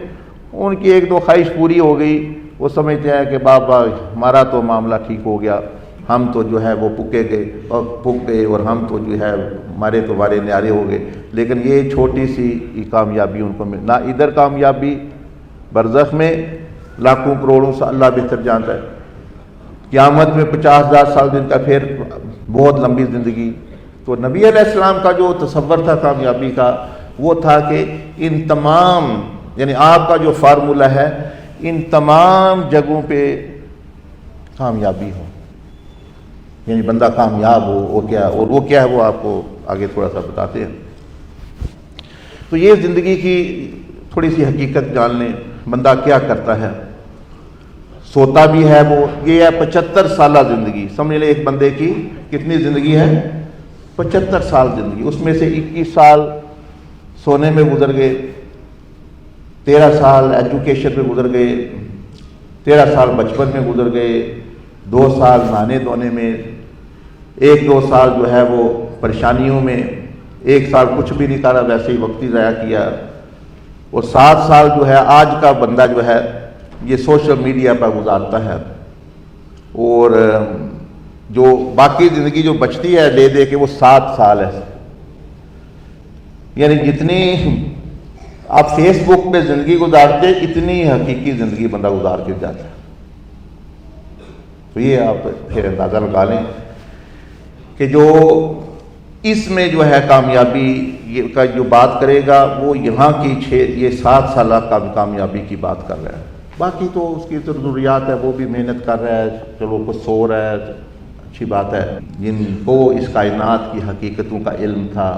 ان کی ایک دو خواہش پوری ہو گئی، وہ سمجھتے ہیں کہ بابا ہمارا تو معاملہ ٹھیک ہو گیا، ہم تو جو ہے وہ پک گئے اور ہم تو جو ہے ہمارے تو وارے نیارے ہو گئے. لیکن یہ چھوٹی سی کامیابی ان کو نہ ادھر کامیابی، برزخ میں لاکھوں کروڑوں سے اللہ بہتر جانتا ہے، قیامت میں 50,000 سال دن کا، پھر بہت لمبی زندگی. تو نبی علیہ السلام کا جو تصور تھا کامیابی کا وہ تھا کہ ان تمام، یعنی آپ کا جو فارمولہ ہے ان تمام جگہوں پہ کامیابی ہو، یعنی بندہ کامیاب ہو. اور وہ کیا ہے وہ آپ کو آگے تھوڑا سا بتاتے ہیں. تو یہ زندگی کی تھوڑی سی حقیقت جان لیں، بندہ کیا کرتا ہے. سوتا بھی ہے وہ، یہ ہے 75 سالہ زندگی. سمجھ لیں ایک بندے کی کتنی زندگی ہے؟ 75 سال زندگی. اس میں سے 21 سال سونے میں گزر گئے، 13 سال ایجوکیشن میں گزر گئے، 13 سال بچپن میں گزر گئے، 2 سال نہانے دھونے میں، 1-2 سال جو ہے وہ پریشانیوں میں، 1 سال کچھ بھی نہیں کرا، ویسے ہی وقت ہی ضائع کیا، اور 7 سال جو ہے آج کا بندہ جو ہے یہ سوشل میڈیا پر گزارتا ہے. اور جو باقی زندگی جو بچتی ہے لے دے کے وہ 7 سال ہے. یعنی جتنی آپ فیس بک پہ زندگی گزارتے اتنی حقیقی زندگی بندہ گزار کے جاتا ہے. تو یہ آپ پھر اندازہ لگا لیں کہ جو اس میں جو ہے کامیابی کا جو بات کرے گا وہ یہاں کی یہ 7 سالہ کامیابی کی بات کر رہا ہے. باقی تو اس کی ضروریات ہے، وہ بھی محنت کر رہا ہے، چلو کچھ سو رہا ہے، اچھی بات ہے. جن کو اس کائنات کی حقیقتوں کا علم تھا،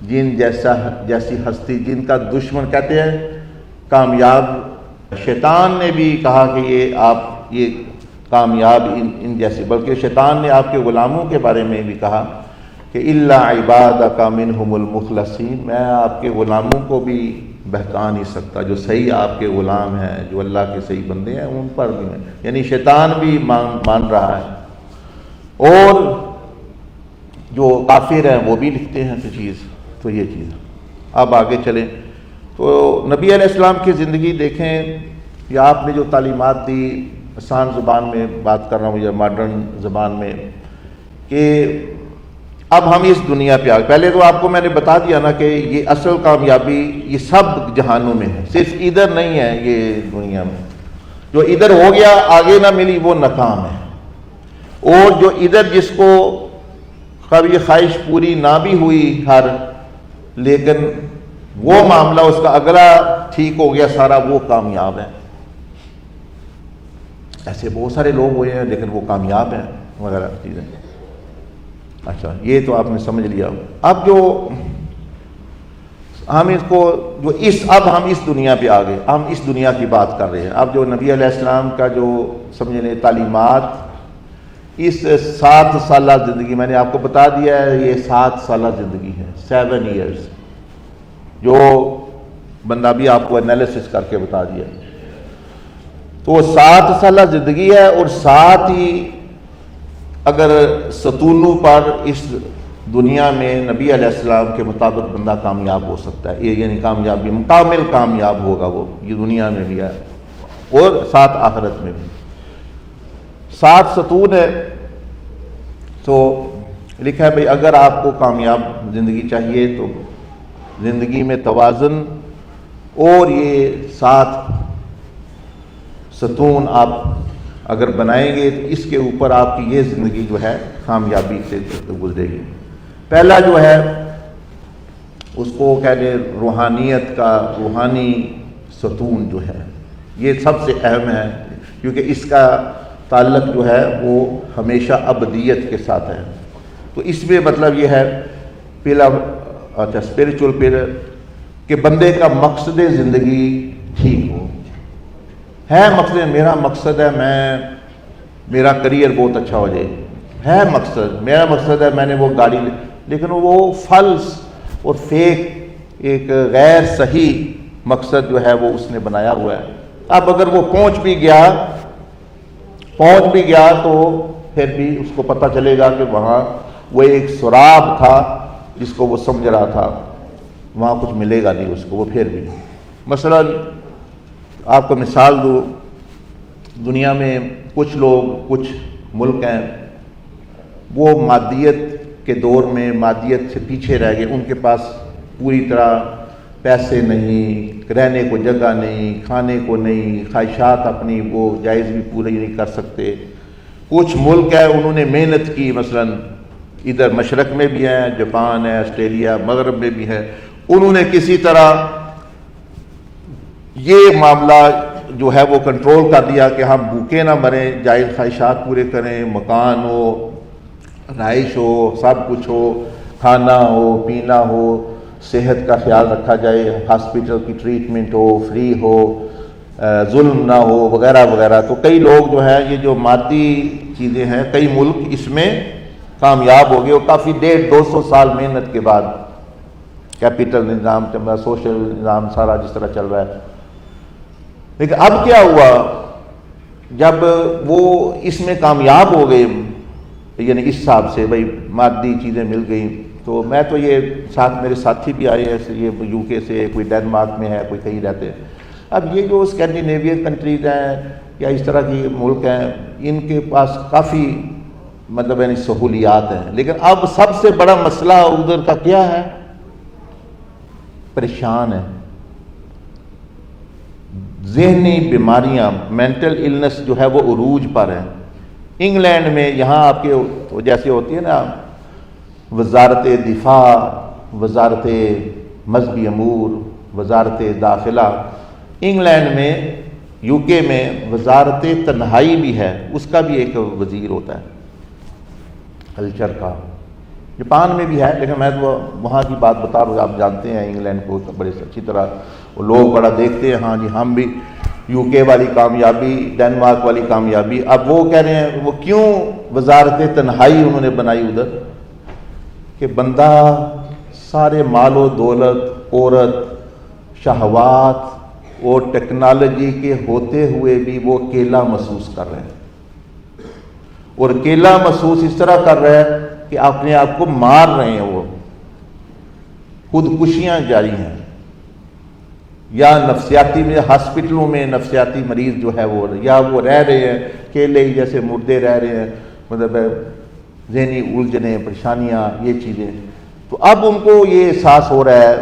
جن جیسی ہستی، جن کا دشمن کہتے ہیں کامیاب، شیطان نے بھی کہا کہ یہ کامیاب ان جیسے، بلکہ شیطان نے آپ کے غلاموں کے بارے میں بھی کہا کہ الا عبادک منہم المخلصین، میں آپ کے غلاموں کو بھی بہکا نہیں سکتا، جو صحیح آپ کے غلام ہیں، جو اللہ کے صحیح بندے ہیں ان پر بھی، یعنی شیطان بھی مان رہا ہے، اور جو کافر ہیں وہ بھی لکھتے ہیں چیز. تو یہ چیز. اب آگے چلیں تو نبی علیہ السلام کی زندگی دیکھیں، یا آپ نے جو تعلیمات دی، آسان زبان میں بات کر رہا ہوں یا ماڈرن زبان میں، کہ اب ہم اس دنیا پہ آگے، پہلے تو آپ کو میں نے بتا دیا نا کہ یہ اصل کامیابی یہ سب جہانوں میں ہے، صرف ادھر نہیں ہے. یہ دنیا میں جو ادھر ہو گیا آگے نہ ملی وہ ناکام ہے، اور جو ادھر جس کو کبھی خواہش پوری نہ بھی ہوئی لیکن وہ معاملہ اس کا اگلا ٹھیک ہو گیا سارا، وہ کامیاب ہے. ایسے بہت سارے لوگ ہوئے ہیں لیکن وہ کامیاب ہیں وغیرہ چیزیں. اچھا یہ تو آپ نے سمجھ لیا. اب جو ہم اس کو اب ہم اس دنیا پہ آ گئے، ہم اس دنیا کی بات کر رہے ہیں. اب جو نبی علیہ السلام کا جو سمجھ لیں تعلیمات، اس 7 سالہ زندگی میں نے آپ کو بتا دیا ہے، یہ 7 سالہ زندگی ہے، 7 ایئرز، جو بندہ بھی آپ کو انالیسس کر کے بتا دیا. تو 7 سالہ زندگی ہے، اور ساتھ ہی اگر ستونوں پر اس دنیا میں نبی علیہ السلام کے مطابق بندہ کامیاب ہو سکتا ہے، یعنی کامیابی مکمل کامیاب ہوگا وہ، یہ دنیا میں بھی ہے اور ساتھ آخرت میں بھی. 7 ستون ہے. تو لکھا ہے بھئی اگر آپ کو کامیاب زندگی چاہیے تو زندگی میں توازن اور یہ 7 ستون آپ اگر بنائیں گے تو اس کے اوپر آپ کی یہ زندگی جو ہے کامیابی سے گزرے گی. پہلا جو ہے اس کو کہہ لیں روحانیت کا، روحانی ستون جو ہے یہ سب سے اہم ہے، کیونکہ اس کا تعلق جو ہے وہ ہمیشہ ابدیت کے ساتھ ہے. تو اس میں مطلب یہ ہے، پہلا اچھا اسپریچول پلر کہ بندے کا مقصد زندگی ٹھیک ہو ہے مقصد میرا مقصد ہے میرا کریئر بہت اچھا ہو جائے ہے مقصد میرا مقصد ہے میں نے وہ گاڑی لیکن وہ فالس اور فیک ایک غیر صحیح مقصد جو ہے وہ اس نے بنایا ہوا ہے. اب اگر وہ پہنچ بھی گیا تو پھر بھی اس کو پتہ چلے گا کہ وہاں وہ ایک سراب تھا جس کو وہ سمجھ رہا تھا, وہاں کچھ ملے گا نہیں اس کو. وہ پھر بھی مثلا آپ کو مثال دو, دنیا میں کچھ لوگ کچھ ملک ہیں وہ مادیت کے دور میں مادیت سے پیچھے رہ گئے, ان کے پاس پوری طرح پیسے نہیں, رہنے کو جگہ نہیں, کھانے کو نہیں, خواہشات اپنی وہ جائز بھی پوری نہیں کر سکتے. کچھ ملک ہے انہوں نے محنت کی, مثلا ادھر مشرق میں بھی ہیں, جاپان ہے, آسٹریلیا, مغرب میں بھی ہے, انہوں نے کسی طرح یہ معاملہ جو ہے وہ کنٹرول کر دیا کہ ہم بھوکے نہ مریں, جائز خواہشات پورے کریں, مکان ہو, رہائش ہو, سب کچھ ہو, کھانا ہو, پینا ہو, صحت کا خیال رکھا جائے, ہاسپٹل کی ٹریٹمنٹ ہو, فری ہو, ظلم نہ ہو, وغیرہ وغیرہ. تو کئی لوگ جو ہیں یہ جو مادی چیزیں ہیں کئی ملک اس میں کامیاب ہو گئے, اور کافی 150-200 سال محنت کے بعد کیپٹل نظام, سوشل نظام سارا جس طرح چل رہا ہے. لیکن اب کیا ہوا جب وہ اس میں کامیاب ہو گئے, یعنی اس حساب سے بھائی مادی چیزیں مل گئیں, تو میں تو یہ ساتھ میرے ساتھی بھی آئے ہیں, یہ یو کے سے, کوئی ڈینمارک میں ہے, کوئی کہیں رہتے ہیں. اب یہ جو اسکینڈینیوین کنٹریز ہیں یا اس طرح کی ملک ہیں ان کے پاس کافی مطلب یعنی سہولیات ہیں, لیکن اب سب سے بڑا مسئلہ ادھر کا کیا ہے, پریشان ہے, ذہنی بیماریاں, مینٹل النس جو ہے وہ عروج پر ہے. انگلینڈ میں یہاں آپ کے جیسے ہوتی ہے نا وزارت دفاع, وزارت مذہبی امور, وزارت داخلہ, انگلینڈ میں یو کے میں وزارت تنہائی بھی ہے, اس کا بھی ایک وزیر ہوتا ہے کلچر کا. جاپان میں بھی ہے, لیکن میں تو وہاں کی بات بتا رہا ہوں, آپ جانتے ہیں انگلینڈ کو بڑے اچھی طرح, وہ لوگ بڑا دیکھتے ہیں, ہاں جی ہم بھی یو کے والی کامیابی, ڈینمارک والی کامیابی. اب وہ کہہ رہے ہیں وہ کیوں وزارت تنہائی انہوں نے بنائی ادھر, کہ بندہ سارے مال و دولت, عورت, شہوات اور ٹیکنالوجی کے ہوتے ہوئے بھی وہ اکیلا محسوس کر رہے ہیں, اور اکیلا محسوس اس طرح کر رہے ہیں کہ اپنے آپ کو مار رہے ہیں, وہ خودکشیاں جاری ہیں, یا نفسیاتی میں ہاسپٹلوں میں نفسیاتی مریض جو ہے وہ, یا وہ رہ رہے ہیں اکیلے ہی جیسے مردے رہ رہے ہیں, مطلب ذہنی الجھنیں, پریشانیاں, یہ چیزیں. تو اب ان کو یہ احساس ہو رہا ہے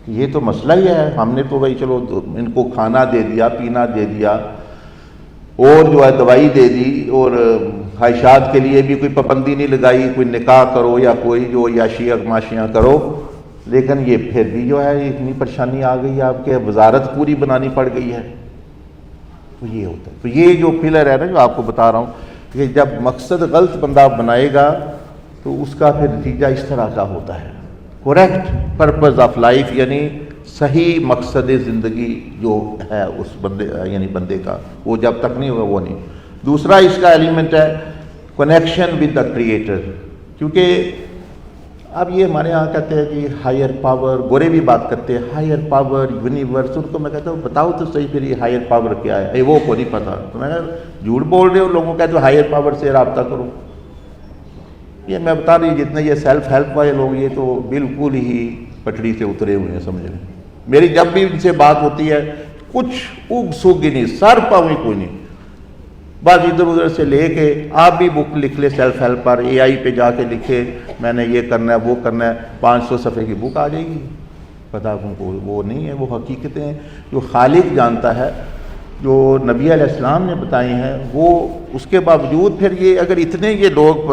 کہ یہ تو مسئلہ ہی ہے, ہم نے تو بھائی چلو ان کو کھانا دے دیا, پینا دے دیا, اور جو ہے دوائی دے دی, اور خواہشات کے لیے بھی کوئی پابندی نہیں لگائی, کوئی نکاح کرو یا کوئی جو یاشیاں ماشیاں کرو, لیکن یہ پھر بھی جو ہے اتنی پریشانی آ گئی آپ کے, وزارت پوری بنانی پڑ گئی ہے. تو یہ ہوتا ہے. تو یہ جو پلر ہے نا جو آپ کو بتا رہا ہوں, کہ جب مقصد غلط بندہ بنائے گا تو اس کا پھر نتیجہ اس طرح کا ہوتا ہے. کریکٹ پرپز آف لائف, یعنی صحیح مقصد زندگی جو ہے اس بندے یعنی بندے کا, وہ جب تک نہیں ہوگا وہ نہیں. دوسرا اس کا ایلیمنٹ ہے کنیکشن ود دا کریٹر, کیونکہ اب یہ ہمارے یہاں کہتے ہیں کہ ہائر پاور, گورے بھی بات کرتے ہیں ہائر پاور, یونیورس. ان کو میں کہتا ہوں بتاؤ تو صحیح پھر یہ ہائر پاور کیا ہے, وہ کو نہیں پتا. تو میں جھوٹ بول رہے ہو, لوگوں کہتے ہو ہائر پاور سے رابطہ کرو. یہ میں بتا رہی جتنے یہ سیلف ہیلپ والے لوگ یہ تو بالکل ہی پٹڑی سے اترے ہوئے ہیں, سمجھ رہے ہیں. میری جب بھی ان سے بات ہوتی ہے کچھ اگ سگ ہی نہیں, سر پاؤں ہی کوئی نہیں, بس ادھر ادھر سے لے کے آپ بھی بک لکھ لے سیلف ہیلپ پر, اے آئی پہ جا کے لکھے میں نے یہ کرنا ہے وہ کرنا ہے, 500 صفحے کی بک آ جائے گی. پتہ کو وہ نہیں ہے, وہ حقیقتیں جو خالق جانتا ہے, جو نبی علیہ السلام نے بتائی ہیں, وہ اس کے باوجود پھر یہ اگر اتنے یہ لوگ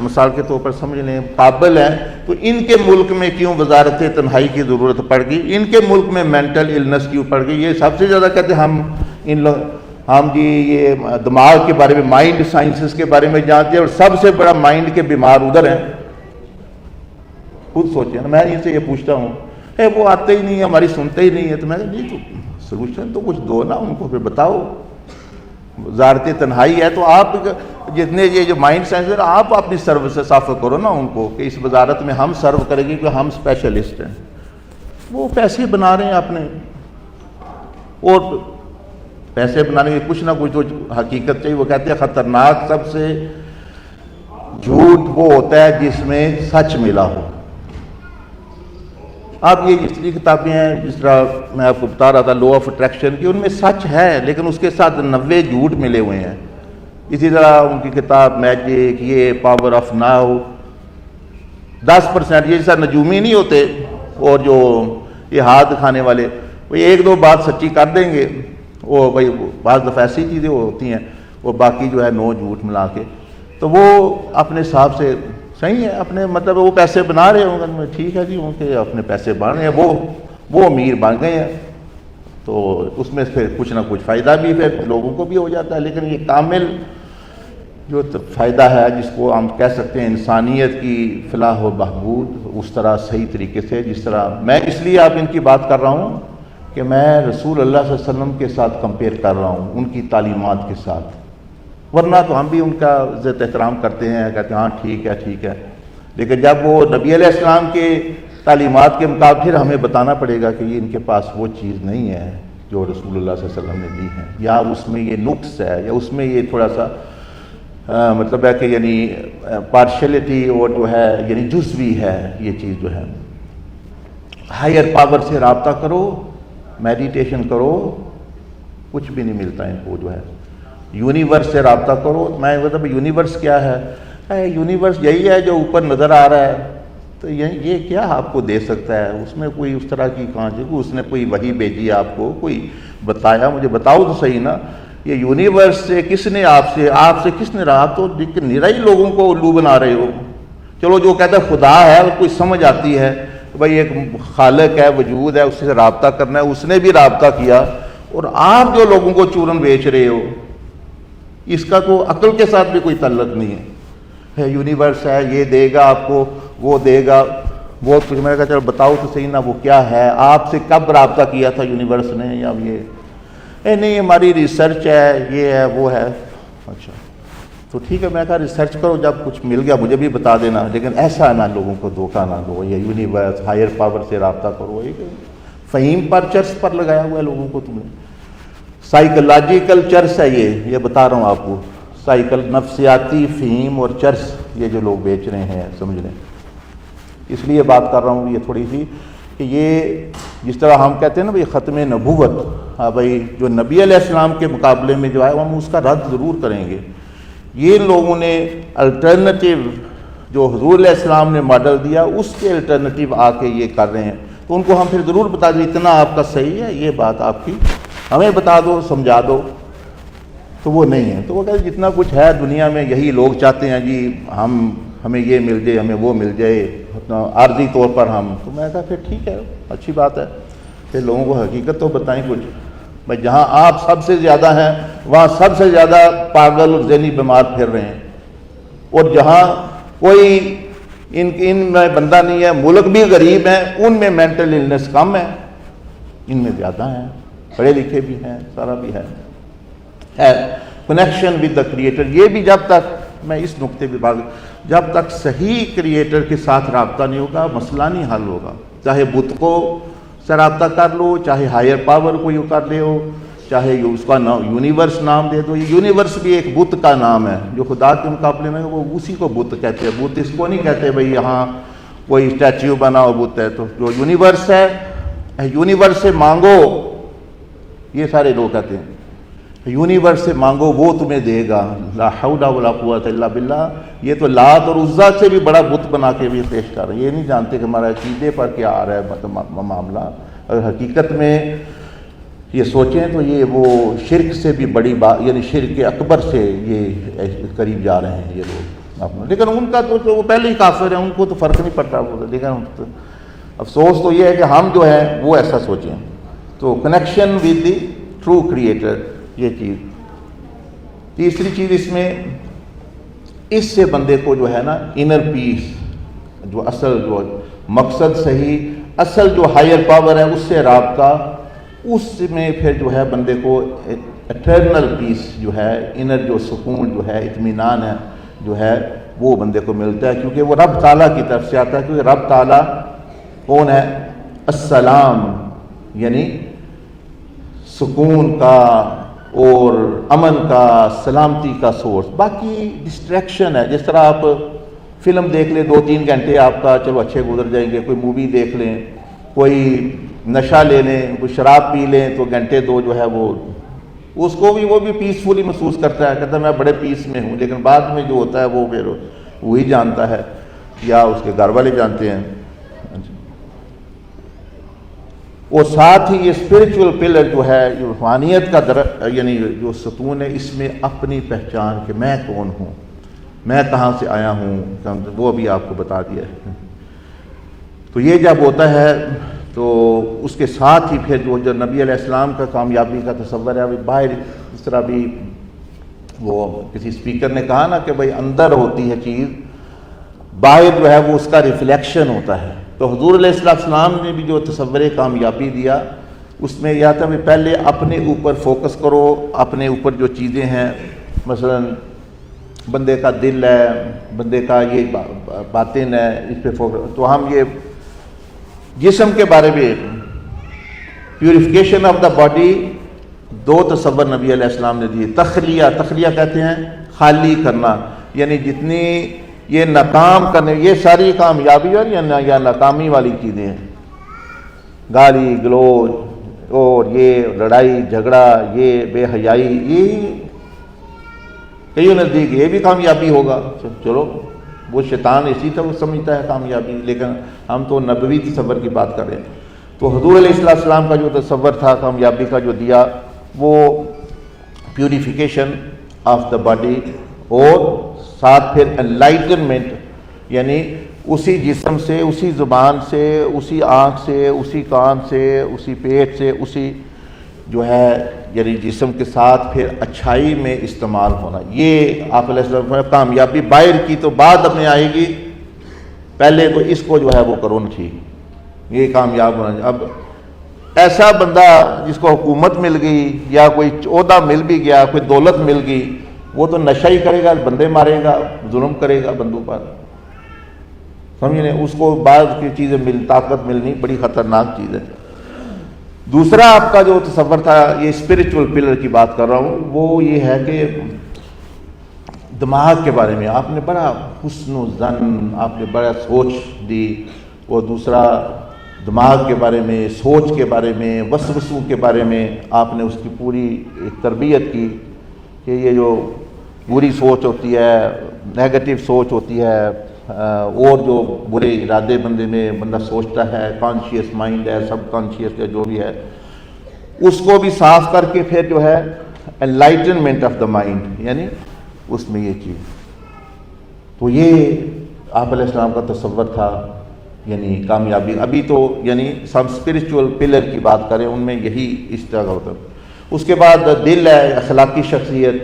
مثال کے طور پر سمجھ لیں قابل ہیں, تو ان کے ملک میں کیوں وزارت تنہائی کی ضرورت پڑ گئی, ان کے ملک میں مینٹل النس کیوں پڑ گئی. یہ سب سے زیادہ کہتے ہیں ہم جی یہ دماغ کے بارے میں, مائنڈ سائنسز کے بارے میں جانتے ہیں, اور سب سے بڑا مائنڈ کے بیمار ادھر ہیں. خود سوچیں نا. میں ان سے یہ پوچھتا ہوں وہ آتے ہی نہیں ہے, ہماری سنتے ہی نہیں ہے, تو میں نہیں تو سلوشن تو کچھ دو نا ان کو, پھر بتاؤ. وزارت تنہائی ہے تو آپ جتنے یہ جو مائنڈ سائنس ہے آپ اپنی سرو سے صاف کرو نا ان کو کہ اس وزارت میں ہم سرو کریں گے کہ ہم اسپیشلسٹ ہیں. وہ پیسے بنا رہے ہیں اپنے, اور پیسے بنانے کے کچھ نہ کچھ تو حقیقت چاہیے. وہ کہتے ہیں خطرناک سب سے جھوٹ وہ ہوتا ہے جس میں سچ ملا ہو. آپ یہ جس طرح کتابیں ہیں, جس طرح میں آپ کو بتا رہا تھا لا آف اٹریکشن کی, ان میں سچ ہے لیکن اس کے ساتھ 90 جھوٹ ملے ہوئے ہیں. اسی طرح ان کی کتاب میجک, یہ پاور آف ناؤ, 10% یہ جیسا نجومی نہیں ہوتے اور جو یہ ہاتھ دکھانے والے, وہ ایک دو بات سچی کر دیں گے, وہ بھائی بعض دفعہ ایسی چیزیں ہوتی ہیں, وہ باقی جو ہے 9 جھوٹ ملا کے, تو وہ اپنے حساب سے صحیح ہے. اپنے مطلب وہ پیسے بنا رہے ہوں گے, ٹھیک ہے جی, ان کے اپنے پیسے بن رہے ہیں, وہ امیر بن گئے ہیں, تو اس میں پھر کچھ نہ کچھ فائدہ بھی پھر لوگوں کو بھی ہو جاتا ہے. لیکن یہ کامل جو فائدہ ہے جس کو ہم کہہ سکتے ہیں انسانیت کی فلاح و بہبود, اس طرح صحیح طریقے سے, جس طرح میں اس لیے آپ ان کی بات کر رہا ہوں کہ میں رسول اللہ صلی اللہ علیہ وسلم کے ساتھ کمپیئر کر رہا ہوں, ان کی تعلیمات کے ساتھ. ورنہ تو ہم بھی ان کا عزت احترام کرتے ہیں, کہتے ہیں ہاں ٹھیک ہے ٹھیک ہے, لیکن جب وہ نبی علیہ السلام کے تعلیمات کے مطابق پھر ہمیں بتانا پڑے گا کہ یہ ان کے پاس وہ چیز نہیں ہے جو رسول اللہ صلی اللہ علیہ وسلم نے دی ہے, یا اس میں یہ نقص ہے, یا اس میں یہ تھوڑا سا مطلب ہے کہ یعنی پارشلٹی اور جو ہے یعنی جزوی ہے یہ چیز جو ہے. ہائر پاور سے رابطہ کرو, میڈیٹیشن کرو, کچھ بھی نہیں ملتا ان کو جو ہے. یونیورس سے رابطہ کرو, میں مطلب یونیورس کیا ہے, یونیورس یہی ہے جو اوپر نظر آ رہا ہے, تو یہ کیا آپ کو دے سکتا ہے, اس میں کوئی اس طرح کی کہاں جو اس نے کوئی وحی بھیجی آپ کو, کوئی بتایا, مجھے بتاؤ تو صحیح نا. یہ یونیورس سے کس نے آپ سے کس نے رہا, تو نرائی لوگوں کو الو بنا رہے ہو. چلو جو کہتا ہے خدا ہے, کوئی سمجھ آتی ہے بھائی ایک خالق ہے, وجود ہے, اس سے رابطہ کرنا ہے, اس نے بھی رابطہ کیا, اور آپ جو لوگوں کو چورن بیچ رہے ہو, اس کا تو عقل کے ساتھ بھی کوئی تعلق نہیں ہے. یونیورس ہے, یہ دے گا آپ کو, وہ دے گا, وہ کچھ. میں نے کہا چلو بتاؤ تو صحیح نا وہ کیا ہے, آپ سے کب رابطہ کیا تھا یونیورس نے, یا یہ نہیں ہماری ریسرچ ہے, یہ ہے وہ ہے. اچھا تو ٹھیک ہے, میں کہا ریسرچ کرو, جب کچھ مل گیا مجھے بھی بتا دینا, لیکن ایسا نہ لوگوں کو دھوکہ نہ دو. یہ یونیورس ہائر پاور سے رابطہ کرو, یہ فہیم پر چرس پر لگایا ہوا ہے لوگوں کو تم نے. سائیکولوجیکل چرس ہے یہ بتا رہا ہوں آپ کو, نفسیاتی فہیم اور چرس یہ جو لوگ بیچ رہے ہیں, سمجھ لیں. اس لیے بات کر رہا ہوں یہ تھوڑی سی کہ یہ جس طرح ہم کہتے ہیں نا بھائی ختم نبوت, ہاں بھائی جو نبی علیہ السلام کے مقابلے میں جو ہے ہم اس کا رد ضرور کریں گے. یہ لوگوں نے الٹرنیٹیو جو حضور علیہ السلام نے ماڈل دیا اس کے الٹرنیٹیو آ کے یہ کر رہے ہیں, تو ان کو ہم پھر ضرور بتا دیں اتنا آپ کا صحیح ہے, یہ بات آپ کی ہمیں بتا دو, سمجھا دو. تو وہ نہیں ہے. تو وہ کہتے جتنا کچھ ہے دنیا میں یہی لوگ چاہتے ہیں جی ہمیں یہ مل جائے, ہمیں وہ مل جائے عارضی طور پر ہم. تو میں کہا پھر ٹھیک ہے, اچھی بات ہے, پھر لوگوں کو حقیقت تو بتائیں کچھ. بھائی جہاں آپ سب سے زیادہ ہیں وہاں سب سے زیادہ پاگل اور ذہنی بیمار پھر رہے ہیں, اور جہاں کوئی ان میں بندہ نہیں ہے, ملک بھی غریب ہیں, ان میں مینٹل النس کم ہے, ان میں زیادہ ہیں, پڑھے لکھے بھی ہیں, سارا بھی ہے. کنیکشن ود دا کریٹر, یہ بھی جب تک میں اس نقطے پہ بات, جب تک صحیح کریٹر کے ساتھ رابطہ نہیں ہوگا مسئلہ نہیں حل ہوگا. چاہے بت کو سے رابطہ کر لو, چاہے ہائر پاور کو یوں کر لے ہو, چاہے اس کا نام یونیورس نام دے دو. یہ یونیورس بھی ایک بت کا نام ہے جو خدا کے مقابلے میں وہ اسی کو بت کہتے ہیں. بت اس کو نہیں کہتے بھائی یہاں کوئی اسٹیچو بنا ہو بت ہے. تو جو یونیورس ہے, یونیورس سے مانگو, یہ سارے لوگ کہتے ہیں یونیورس سے مانگو وہ تمہیں دے گا. لا حول ولا قوت الا باللہ. یہ تو لات اور عزا سے بھی بڑا بت بنا کے بھی پیش کر رہے ہیں. یہ نہیں جانتے کہ ہمارا عقیدے پر کیا آ رہا ہے معاملہ. اگر حقیقت میں یہ سوچیں تو یہ وہ شرک سے بھی بڑی بات, یعنی شرک اکبر سے یہ قریب جا رہے ہیں یہ لوگ. لیکن ان کا تو وہ پہلے ہی کافر ہیں, ان کو تو فرق نہیں پڑتا. لیکن افسوس تو یہ ہے کہ ہم جو ہیں وہ ایسا سوچیں. تو connection with the true creator, یہ چیز. تیسری چیز اس میں, اس سے بندے کو جو ہے نا انر پیس, جو اصل جو مقصد صحیح، اصل جو ہائر پاور ہے اس سے رابطہ، اس میں پھر جو ہے بندے کو ایٹرنل پیس جو ہے، انر جو سکون جو ہے، اطمینان ہے جو ہے وہ بندے کو ملتا ہے، کیونکہ وہ رب تعالیٰ کی طرف سے آتا ہے. کیونکہ رب تعالیٰ کون ہے؟ السلام، یعنی سکون کا اور امن کا، سلامتی کا سورس. باقی ڈسٹریکشن ہے، جس طرح آپ فلم دیکھ لیں 2-3 گھنٹے آپ کا چلو اچھے گزر جائیں گے، کوئی مووی دیکھ لیں، کوئی نشہ لے لیں، کوئی شراب پی لیں، تو گھنٹے 2 جو ہے وہ اس کو بھی وہ بھی پیسفلی محسوس کرتا ہے، کہتا ہے میں بڑے پیس میں ہوں. لیکن بعد میں جو ہوتا ہے وہ پھر وہی جانتا ہے یا اس کے گھر والے جانتے ہیں. اور ساتھ ہی یہ اسپرچول پلر جو ہے، جو روحانیت کا یعنی جو ستون ہے، اس میں اپنی پہچان کہ میں کون ہوں، میں کہاں سے آیا ہوں، وہ بھی آپ کو بتا دیا ہے. تو یہ جب ہوتا ہے تو اس کے ساتھ ہی پھر جو نبی علیہ السلام کا کامیابی کا تصور ہے، باہر اس طرح بھی وہ کسی اسپیکر نے کہا نا کہ بھائی اندر ہوتی ہے چیز، باہر جو ہے وہ اس کا ریفلیکشن ہوتا ہے. تو حضور علیہ السلام نے بھی جو تصور کامیابی دیا، اس میں یہ تھا کہ پہلے اپنے اوپر فوکس کرو، اپنے اوپر جو چیزیں ہیں، مثلا بندے کا دل ہے، بندے کا یہ باطن ہے، اس پہ فوکس. تو ہم یہ جسم کے بارے میں پیوریفیکیشن آف دا باڈی 2 تصور نبی علیہ السلام نے دیے. تخلیہ کہتے ہیں خالی کرنا، یعنی جتنی یہ ناکام کرنے، یہ ساری کامیابی اور یا ناکامی والی چیزیں ہیں، گالی گلوچ اور یہ لڑائی جھگڑا، یہ بے حیائی، یہ کئیوں نزدیک یہ بھی کامیابی ہوگا. چلو وہ شیطان اسی طرح سمجھتا ہے کامیابی، لیکن ہم تو نبوی تصور کی بات کر رہے ہیں. تو حضور علیہ السلام کا جو تصور تھا کامیابی کا جو دیا، وہ پیوریفیکیشن آف دا باڈی، اور ساتھ پھر انلائٹنمنٹ، یعنی اسی جسم سے، اسی زبان سے، اسی آنکھ سے، اسی کان سے، اسی پیٹ سے، اسی جو ہے یعنی جسم کے ساتھ پھر اچھائی میں استعمال ہونا. یہ آپ علیہ السلام کامیابی باہر کی تو بعد میں آئے گی، پہلے تو اس کو جو ہے وہ کرو نا ٹھیک، یہ کامیاب ہونا. اب ایسا بندہ جس کو حکومت مل گئی یا کوئی عہدہ مل بھی گیا، کوئی دولت مل گئی، وہ تو نشہ ہی کرے گا، بندے مارے گا، ظلم کرے گا بندوں پر، سمجھنے. اس کو بعض کی چیزیں طاقت ملنی بڑی خطرناک چیز ہے. دوسرا آپ کا جو تصور تھا، یہ اسپرچول پلر کی بات کر رہا ہوں، وہ یہ ہے کہ دماغ کے بارے میں آپ نے بڑا حسن و ظن، آپ نے بڑا سوچ دی. اور دوسرا دماغ کے بارے میں، سوچ کے بارے میں، وسوسوں کے بارے میں آپ نے اس کی پوری ایک تربیت کی کہ یہ جو بری سوچ ہوتی ہے، نیگیٹو سوچ ہوتی ہے، اور جو برے ارادے بندے میں بندہ سوچتا ہے، کانشیس مائنڈ ہے، سب کانشیس ہے، جو بھی ہے، اس کو بھی صاف کر کے پھر جو ہے انلائٹنمنٹ آف دا مائنڈ، یعنی اس میں یہ چیز. تو یہ آپ علیہ السلام کا تصور تھا یعنی کامیابی. ابھی تو یعنی سب اسپرچول پلر کی بات کریں، ان میں یہی اس طرح کا ہوتا ہے. اس کے بعد دل ہے، اخلاقی شخصیت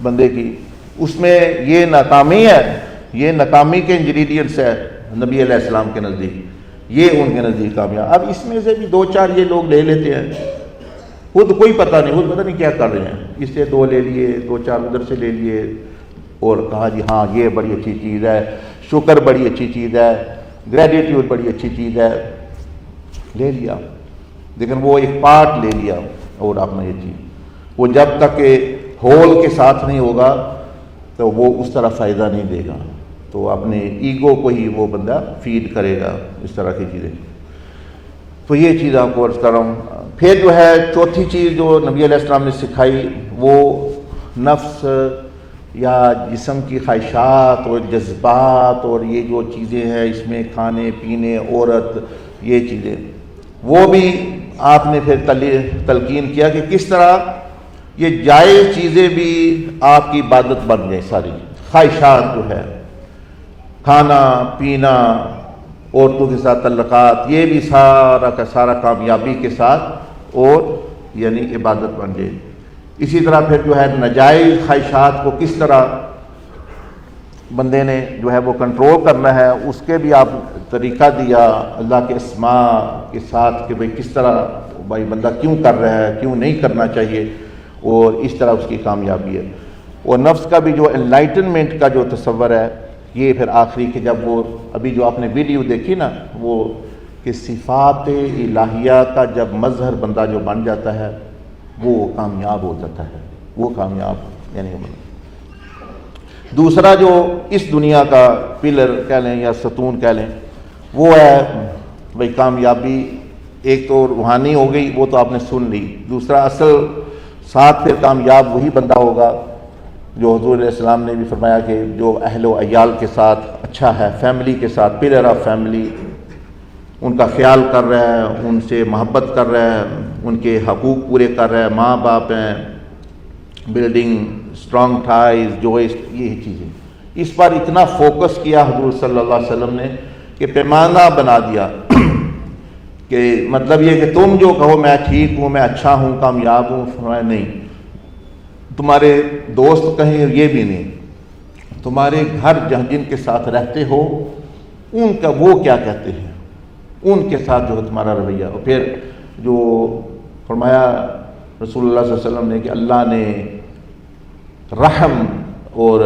بندے کی، اس میں یہ ناکامی ہے، یہ ناکامی کے انگریڈینٹس ہے نبی علیہ السلام کے نزدیک، یہ ان کے نزدیک کامیاب. اب اس میں سے بھی 2-4 یہ لوگ لے لیتے ہیں، خود کوئی پتہ نہیں، خود پتہ نہیں کیا کر رہے ہیں، اس سے 2 لے لیے، 2-4 ادھر سے لے لیے، اور کہا جی ہاں یہ بڑی اچھی چیز ہے، شکر بڑی اچھی چیز ہے، گریٹیٹیوڈ بڑی اچھی چیز ہے، لے لیا. لیکن وہ ایک پارٹ لے لیا، اور آپ نے یہ چیز وہ جب تک کہ ہول کے ساتھ نہیں ہوگا تو وہ اس طرح فائدہ نہیں دے گا. تو اپنے ایگو کو ہی وہ بندہ فیڈ کرے گا، اس طرح کی چیزیں. تو یہ چیز آپ کو عرض کر رہا ہوں. پھر جو ہے چوتھی چیز جو نبی علیہ السلام نے سکھائی، وہ نفس یا جسم کی خواہشات اور جذبات اور یہ جو چیزیں ہیں اس میں کھانے پینے، عورت، یہ چیزیں، وہ بھی آپ نے پھر تلقین کیا کہ کس طرح یہ جائز چیزیں بھی آپ کی عبادت بن گئیں. ساری خواہشات جو ہے، کھانا پینا، عورتوں کے ساتھ تعلقات، یہ بھی سارا کا سارا کامیابی کے ساتھ اور یعنی عبادت بن گئے. اسی طرح پھر جو ہے ناجائز خواہشات کو کس طرح بندے نے جو ہے وہ کنٹرول کرنا ہے، اس کے بھی آپ طریقہ دیا اللہ کے اسماء کے ساتھ کہ بھئی کس طرح بھائی بندہ کیوں کر رہا ہے، کیوں نہیں کرنا چاہیے، اور اس طرح اس کی کامیابی ہے۔ اور نفس کا بھی جو انلائٹنمنٹ کا جو تصور ہے، یہ پھر آخری کہ جب وہ ابھی جو آپ نے ویڈیو دیکھی نا، وہ کہ صفات الہیہ کا جب مظہر بندہ جو بن جاتا ہے وہ کامیاب ہو جاتا ہے، وہ کامیاب یعنی دوسرا جو اس دنیا کا پلر کہہ لیں یا ستون کہہ لیں، وہ ہے بھئی کامیابی ایک تو روحانی ہو گئی، وہ تو آپ نے سن لی، دوسرا اصل ساتھ پھر کامیاب وہی بندہ ہوگا جو حضور علیہ السلام نے بھی فرمایا کہ جو اہل و عیال کے ساتھ اچھا ہے، فیملی کے ساتھ، پلر آف فیملی، ان کا خیال کر رہا ہے، ان سے محبت کر رہا ہے، ان کے حقوق پورے کر رہا ہے، ماں باپ ہیں، بلڈنگ اسٹرانگ ٹائز، جو یہ چیزیں، اس پر اتنا فوکس کیا حضور صلی اللہ علیہ وسلم نے کہ پیمانہ بنا دیا کہ مطلب یہ کہ تم جو کہو میں ٹھیک ہوں، میں اچھا ہوں، کامیاب ہوں، فرمایا نہیں، تمہارے دوست کہیں یہ بھی نہیں، تمہارے گھر جن کے ساتھ رہتے ہو ان کا وہ کیا کہتے ہیں، ان کے ساتھ جو ہے تمہارا رویہ۔ اور پھر جو فرمایا رسول اللہ صلی اللہ علیہ وسلم نے کہ اللہ نے رحم اور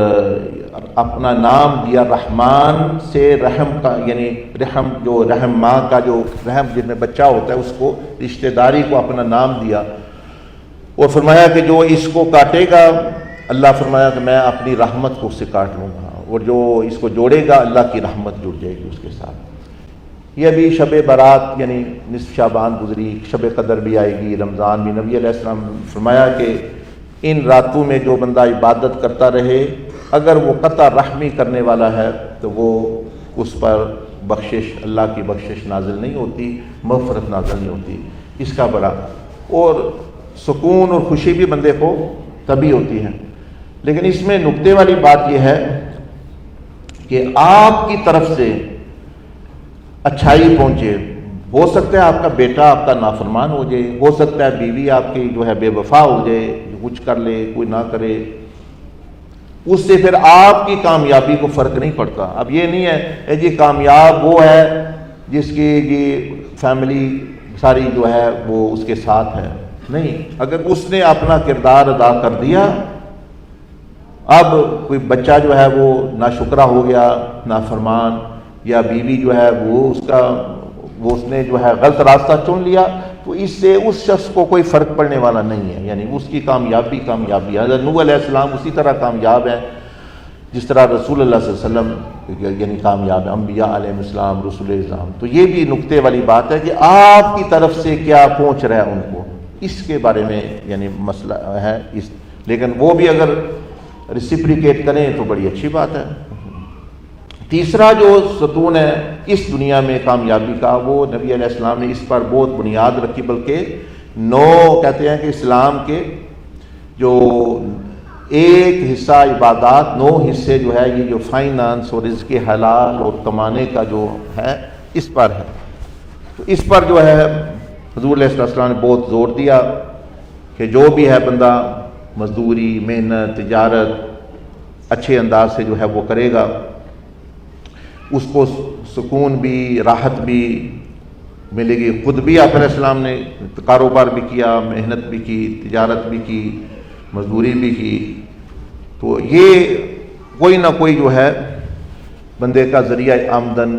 اپنا نام دیا رحمان سے، رحم کا یعنی رحم جو رحم ماں کا جو رحم جن میں بچہ ہوتا ہے اس کو رشتہ داری کو اپنا نام دیا، اور فرمایا کہ جو اس کو کاٹے گا اللہ فرمایا کہ میں اپنی رحمت کو اس سے کاٹ لوں گا، اور جو اس کو جوڑے گا اللہ کی رحمت جڑ جائے گی اس کے ساتھ۔ یہ ابھی شب برات یعنی نصف شعبان گزری، شب قدر بھی آئے گی، رمضان بھی، نبی علیہ السلام فرمایا کہ ان راتوں میں جو بندہ عبادت کرتا رہے اگر وہ قطع رحمی کرنے والا ہے تو وہ اس پر بخشش، اللہ کی بخشش نازل نہیں ہوتی، مغفرت نازل نہیں ہوتی۔ اس کا بڑا اور سکون اور خوشی بھی بندے کو تبھی ہوتی ہے۔ لیکن اس میں نکتے والی بات یہ ہے کہ آپ کی طرف سے اچھائی پہنچے، ہو سکتا ہے آپ کا بیٹا آپ کا نافرمان ہو جائے، ہو سکتا ہے بیوی آپ کی جو ہے بے وفا ہو جائے، کچھ کر لے کوئی نہ کرے، اس سے پھر آپ کی کامیابی کو فرق نہیں پڑتا۔ اب یہ نہیں ہے جی کامیاب وہ ہے جس کی جی فیملی ساری جو ہے وہ اس کے ساتھ ہے، نہیں، اگر اس نے اپنا کردار ادا کر دیا، اب کوئی بچہ جو ہے وہ ناشکرہ ہو گیا، نافرمان، یا بیوی جو ہے وہ اس نے جو ہے غلط راستہ چن لیا، تو اس سے اس شخص کو کوئی فرق پڑنے والا نہیں ہے، یعنی اس کی کامیابی ہے۔ حضرت نوح علیہ السلام اسی طرح کامیاب ہیں جس طرح رسول اللہ صلی اللہ علیہ وسلم یعنی کامیاب ہیں، انبیاء علیہ السلام، رسول السلام۔ تو یہ بھی نکتے والی بات ہے کہ آپ کی طرف سے کیا پہنچ رہا ہے ان کو، اس کے بارے میں یعنی مسئلہ ہے لیکن وہ بھی اگر ریسیپریکیٹ کریں تو بڑی اچھی بات ہے۔ تیسرا جو ستون ہے اس دنیا میں کامیابی کا، وہ نبی علیہ السلام نے اس پر بہت بنیاد رکھی، بلکہ 9 کہتے ہیں کہ اسلام کے جو ایک حصہ عبادات، 9 حصے جو ہے یہ جو فائنانس اور رزق حلال اور کمانے کا جو ہے اس پر ہے۔ تو اس پر جو ہے حضور علیہ السلام نے بہت زور دیا کہ جو بھی ہے بندہ مزدوری، محنت، تجارت اچھے انداز سے جو ہے وہ کرے گا، اس کو سکون بھی، راحت بھی ملے گی۔ خود بھی آپ علیہ السلام نے کاروبار بھی کیا، محنت بھی کی، تجارت بھی کی، مزدوری بھی کی، تو یہ کوئی نہ کوئی جو ہے بندے کا ذریعہ آمدن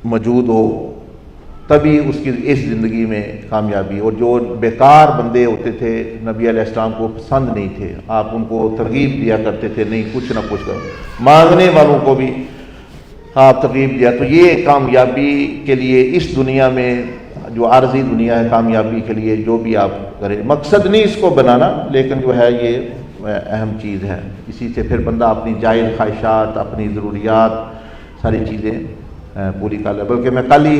موجود ہو، تبھی اس کی اس زندگی میں کامیابی۔ اور جو بیکار بندے ہوتے تھے نبی علیہ السلام کو پسند نہیں تھے، آپ ان کو ترغیب دیا کرتے تھے، نہیں کچھ نہ کچھ کرو، مانگنے والوں کو بھی آپ ترغیب دیا۔ تو یہ کامیابی کے لیے اس دنیا میں جو عارضی دنیا ہے، کامیابی کے لیے جو بھی آپ کریں، مقصد نہیں اس کو بنانا، لیکن جو ہے یہ اہم چیز ہے۔ اسی سے پھر بندہ اپنی جائز خواہشات، اپنی ضروریات، ساری چیزیں پوری کر لے۔ بلکہ میں کل ہی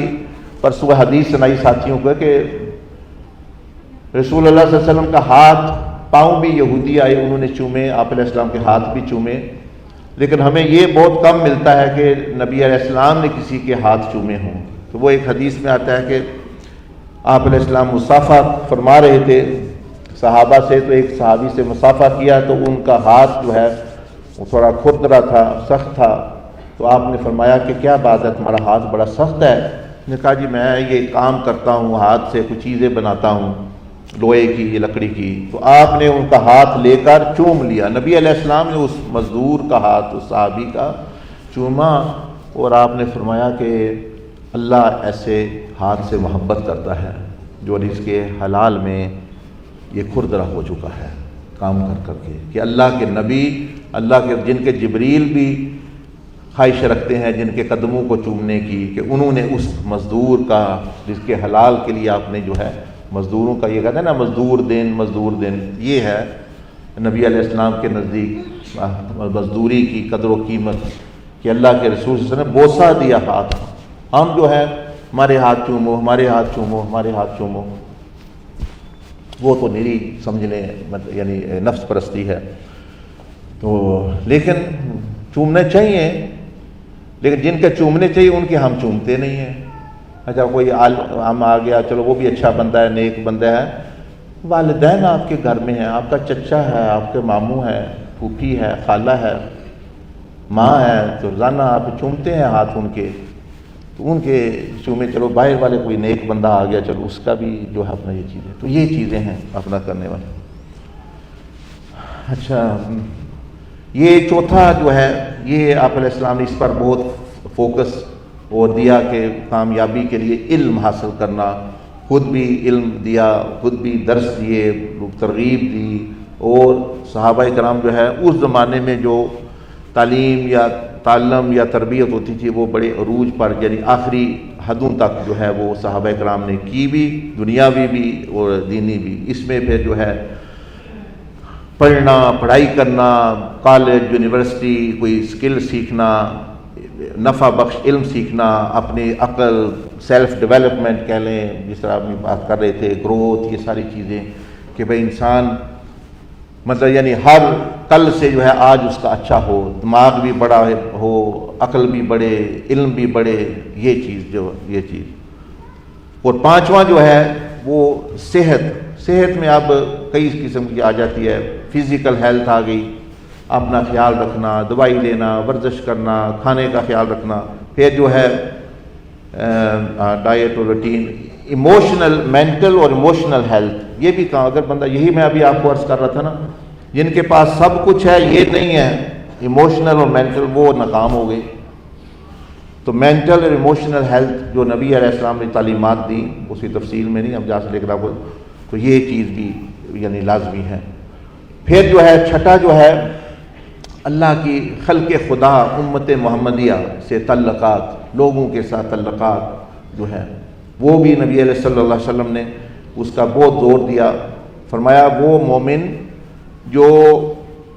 پرسوں حدیث سنائی ساتھیوں کو کہ رسول اللہ صلی اللہ علیہ وسلم کا ہاتھ پاؤں بھی یہودی آئے، انہوں نے چومے، آپ علیہ السلام کے ہاتھ بھی چومے، لیکن ہمیں یہ بہت کم ملتا ہے کہ نبی علیہ السلام نے کسی کے ہاتھ چومے ہوں۔ تو وہ ایک حدیث میں آتا ہے کہ آپ علیہ السلام مصافحہ فرما رہے تھے صحابہ سے، تو ایک صحابی سے مصافحہ کیا تو ان کا ہاتھ جو ہے وہ تھوڑا کھردرا تھا، سخت تھا. تو آپ نے فرمایا کہ کیا بات ہے تمہارا ہاتھ بڑا سخت ہے؟ نے کہا جی میں یہ کام کرتا ہوں، ہاتھ سے کچھ چیزیں بناتا ہوں لوہے کی یا لکڑی کی. تو آپ نے ان کا ہاتھ لے کر چوم لیا. نبی علیہ السلام نے اس مزدور کا ہاتھ، اس صحابی کا چوما، اور آپ نے فرمایا کہ اللہ ایسے ہاتھ سے محبت کرتا ہے جو رزق حلال میں یہ کھردرا ہو چکا ہے کام کر کر کے. کہ اللہ کے نبی، اللہ کے جن کے جبریل بھی خواہش رکھتے ہیں جن کے قدموں کو چومنے کی، کہ انہوں نے اس مزدور کا رزق حلال کے لیے آپ نے جو ہے مزدوروں کا، یہ کہتے ہیں نا مزدور دن، یہ ہے نبی علیہ السلام کے نزدیک مزدوری کی قدر و قیمت، کہ اللہ کے رسول صلی اللہ علیہ وسلم نے بوسہ دیا ہاتھ. ہم جو ہے ہمارے ہاتھ چومو، ہمارے ہاتھ چومو، ہمارے ہاتھ چومو، وہ تو میری سمجھ لیں یعنی نفس پرستی ہے. تو لیکن چومنے چاہیے، لیکن جن کے چومنے چاہیے ان کے ہم چومتے نہیں ہیں. اچھا کوئی عام آ گیا، چلو وہ بھی اچھا بندہ ہے، نیک بندہ ہے. والدین آپ کے گھر میں ہیں، آپ کا چچا ہے، آپ کے ماموں ہے، پھوپھی ہے، خالہ ہے، ماں ہے، تو روزانہ آپ چومتے ہیں ہاتھ ان کے. تو ان کے چومے، چلو باہر والے کوئی نیک بندہ آ گیا، چلو اس کا بھی جو ہے اپنا یہ چیزیں. تو یہ چیزیں ہیں اپنا کرنے والے. اچھا یہ چوتھا جو ہے، یہ آپ علیہ السلام نے اس پر بہت فوکس اور دیا کہ کامیابی کے لیے علم حاصل کرنا. خود بھی علم دیا، خود بھی درس دیے، ترغیب دی. اور صحابہ کرام جو ہے اس زمانے میں جو تعلیم یا تعلم یا تربیت ہوتی تھی وہ بڑے عروج پر، یعنی آخری حدوں تک جو ہے وہ صحابہ کرام نے کی بھی، دنیاوی بھی اور دینی بھی. اس میں پھر جو ہے پڑھنا، پڑھائی کرنا، کالج، یونیورسٹی، کوئی اسکل سیکھنا، نفع بخش علم سیکھنا، اپنی عقل، سیلف ڈیولپمنٹ کہہ لیں، جس طرح آپ بات کر رہے تھے، گروتھ، یہ ساری چیزیں کہ بھئی انسان مطلب یعنی ہر کل سے جو ہے آج اس کا اچھا ہو، دماغ بھی بڑا ہو، عقل بھی بڑھے، علم بھی بڑھے، یہ چیز. اور پانچواں جو ہے وہ صحت میں اب کئی قسم کی آ جاتی ہے. فزیکل ہیلتھ آ گئی، اپنا خیال رکھنا، دوائی لینا، ورزش کرنا، کھانے کا خیال رکھنا. پھر جو ہے ڈائٹ اور روٹین. ایموشنل، مینٹل اور ایموشنل ہیلتھ، یہ بھی کہاں، اگر بندہ، یہی میں ابھی آپ کو عرض کر رہا تھا نا، جن کے پاس سب کچھ ہے یہ نہیں ہے ایموشنل اور مینٹل، وہ ناکام ہو گئے. تو مینٹل اور ایموشنل ہیلتھ جو نبی علیہ السلام نے تعلیمات دی، اسی تفصیل میں نہیں اب جا سے لے کر آپ کو، تو یہ چیز بھی یعنی لازمی ہے. پھر جو ہے چھٹا جو ہے اللہ کی خلق خدا امت محمدیہ سے تعلقات، لوگوں کے ساتھ تعلقات جو ہے وہ بھی نبی علیہ صلی اللہ علیہ وسلم نے اس کا بہت زور دیا. فرمایا وہ مومن جو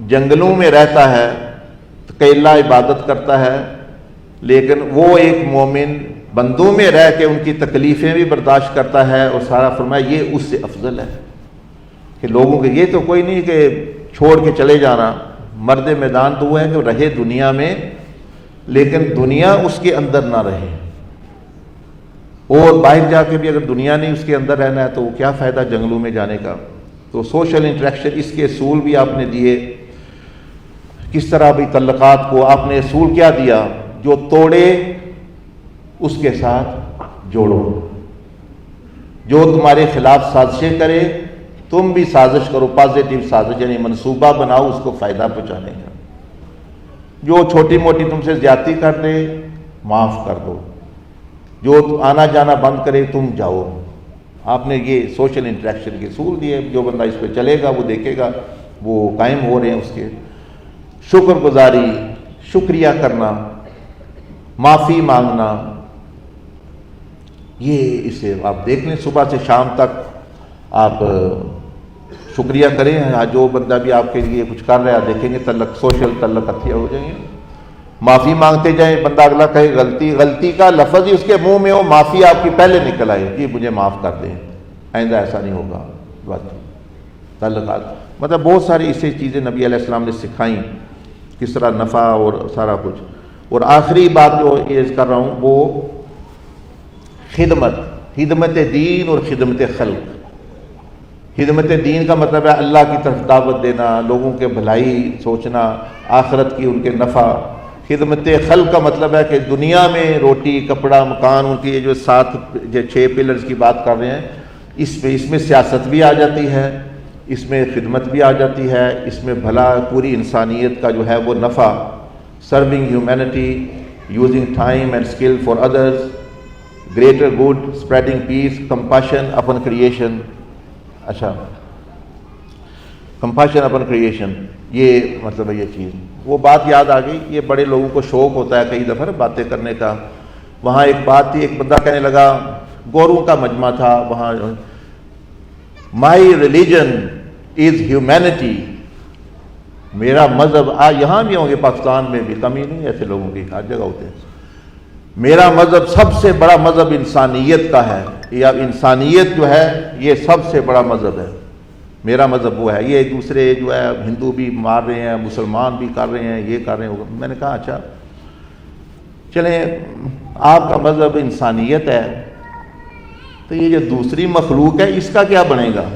جنگلوں میں رہتا ہے، اکیلا عبادت کرتا ہے، لیکن وہ ایک مومن بندوں میں رہ کے ان کی تکلیفیں بھی برداشت کرتا ہے، اور سارا فرمایا یہ اس سے افضل ہے. کہ لوگوں کے یہ تو کوئی نہیں کہ چھوڑ کے چلے جانا، مرد میدان تو وہ ہے کہ رہے دنیا میں لیکن دنیا اس کے اندر نہ رہے، اور باہر جا کے بھی اگر دنیا نہیں اس کے اندر رہنا ہے تو کیا فائدہ جنگلوں میں جانے کا. تو سوشل انٹریکشن، اس کے اصول بھی آپ نے دیے. کس طرح بھی تعلقات کو آپ نے اصول کیا دیا، جو توڑے اس کے ساتھ جوڑو، جو تمہارے خلاف سازشیں کرے تم بھی سازش کرو، پازیٹیو سازش یعنی منصوبہ بناؤ اس کو فائدہ پہنچانے کا. جو چھوٹی موٹی تم سے زیادتی کر دے معاف کر دو، جو آنا جانا بند کرے تم جاؤ. آپ نے یہ سوشل انٹریکشن کے اصول دیے. جو بندہ اس پہ چلے گا وہ دیکھے گا وہ قائم ہو رہے ہیں اس کے. شکر گزاری، شکریہ کرنا، معافی مانگنا، یہ اسے آپ دیکھ لیں صبح سے شام تک آپ شکریہ کریں. جو بندہ بھی آپ کے لیے کچھ کر رہا ہے دیکھیں گے سوشل تعلق اچھے ہو جائیں گے. معافی مانگتے جائیں، بندہ اگلا کہے غلطی کا لفظ ہی اس کے منہ میں ہو، معافی آپ کی پہلے نکل آئے، جی مجھے معاف کر دیں، آئندہ ایسا نہیں ہوگا. تعلقات مطلب بہت ساری اسے چیزیں نبی علیہ السلام نے سکھائیں، کس طرح نفع اور سارا کچھ. اور آخری بات جو یہ کر رہا ہوں وہ خدمت دین اور خدمت خلق. خدمت دین کا مطلب ہے اللہ کی طرف دعوت دینا، لوگوں کے بھلائی سوچنا، آخرت کی ان کے نفع. خدمت خلق کا مطلب ہے کہ دنیا میں روٹی کپڑا مکان ان کی یہ جو 6 پلرز کی بات کر رہے ہیں اس میں سیاست بھی آ جاتی ہے, اس میں خدمت بھی آ جاتی ہے, اس میں بھلا پوری انسانیت کا جو ہے وہ نفع, serving humanity, using time and skill for others, greater good, spreading peace, compassion upon creation. اچھا, کمپیشن اپن کریشن, یہ مطلب ہے یہ چیز. وہ بات یاد آ گئی, یہ بڑے لوگوں کو شوق ہوتا ہے کئی دفعہ باتیں کرنے کا. وہاں ایک بات تھی, ایک بندہ کہنے لگا, گوروں کا مجمع تھا وہاں, مائی ریلیجن از ہیومینٹی, میرا مذہب, یہاں بھی ہوں گے پاکستان میں بھی, کمی نہیں ایسے لوگوں کی, ہر جگہ ہوتے ہیں. میرا مذہب سب سے بڑا مذہب انسانیت کا ہے, یا انسانیت جو ہے یہ سب سے بڑا مذہب ہے, میرا مذہب وہ ہے. یہ ایک دوسرے جو ہے ہندو بھی مار رہے ہیں, مسلمان بھی کر رہے ہیں, یہ کر رہے ہیں. میں نے کہا اچھا چلیں, آپ کا مذہب انسانیت ہے, تو یہ جو دوسری مخلوق ہے اس کا کیا بنے گا؟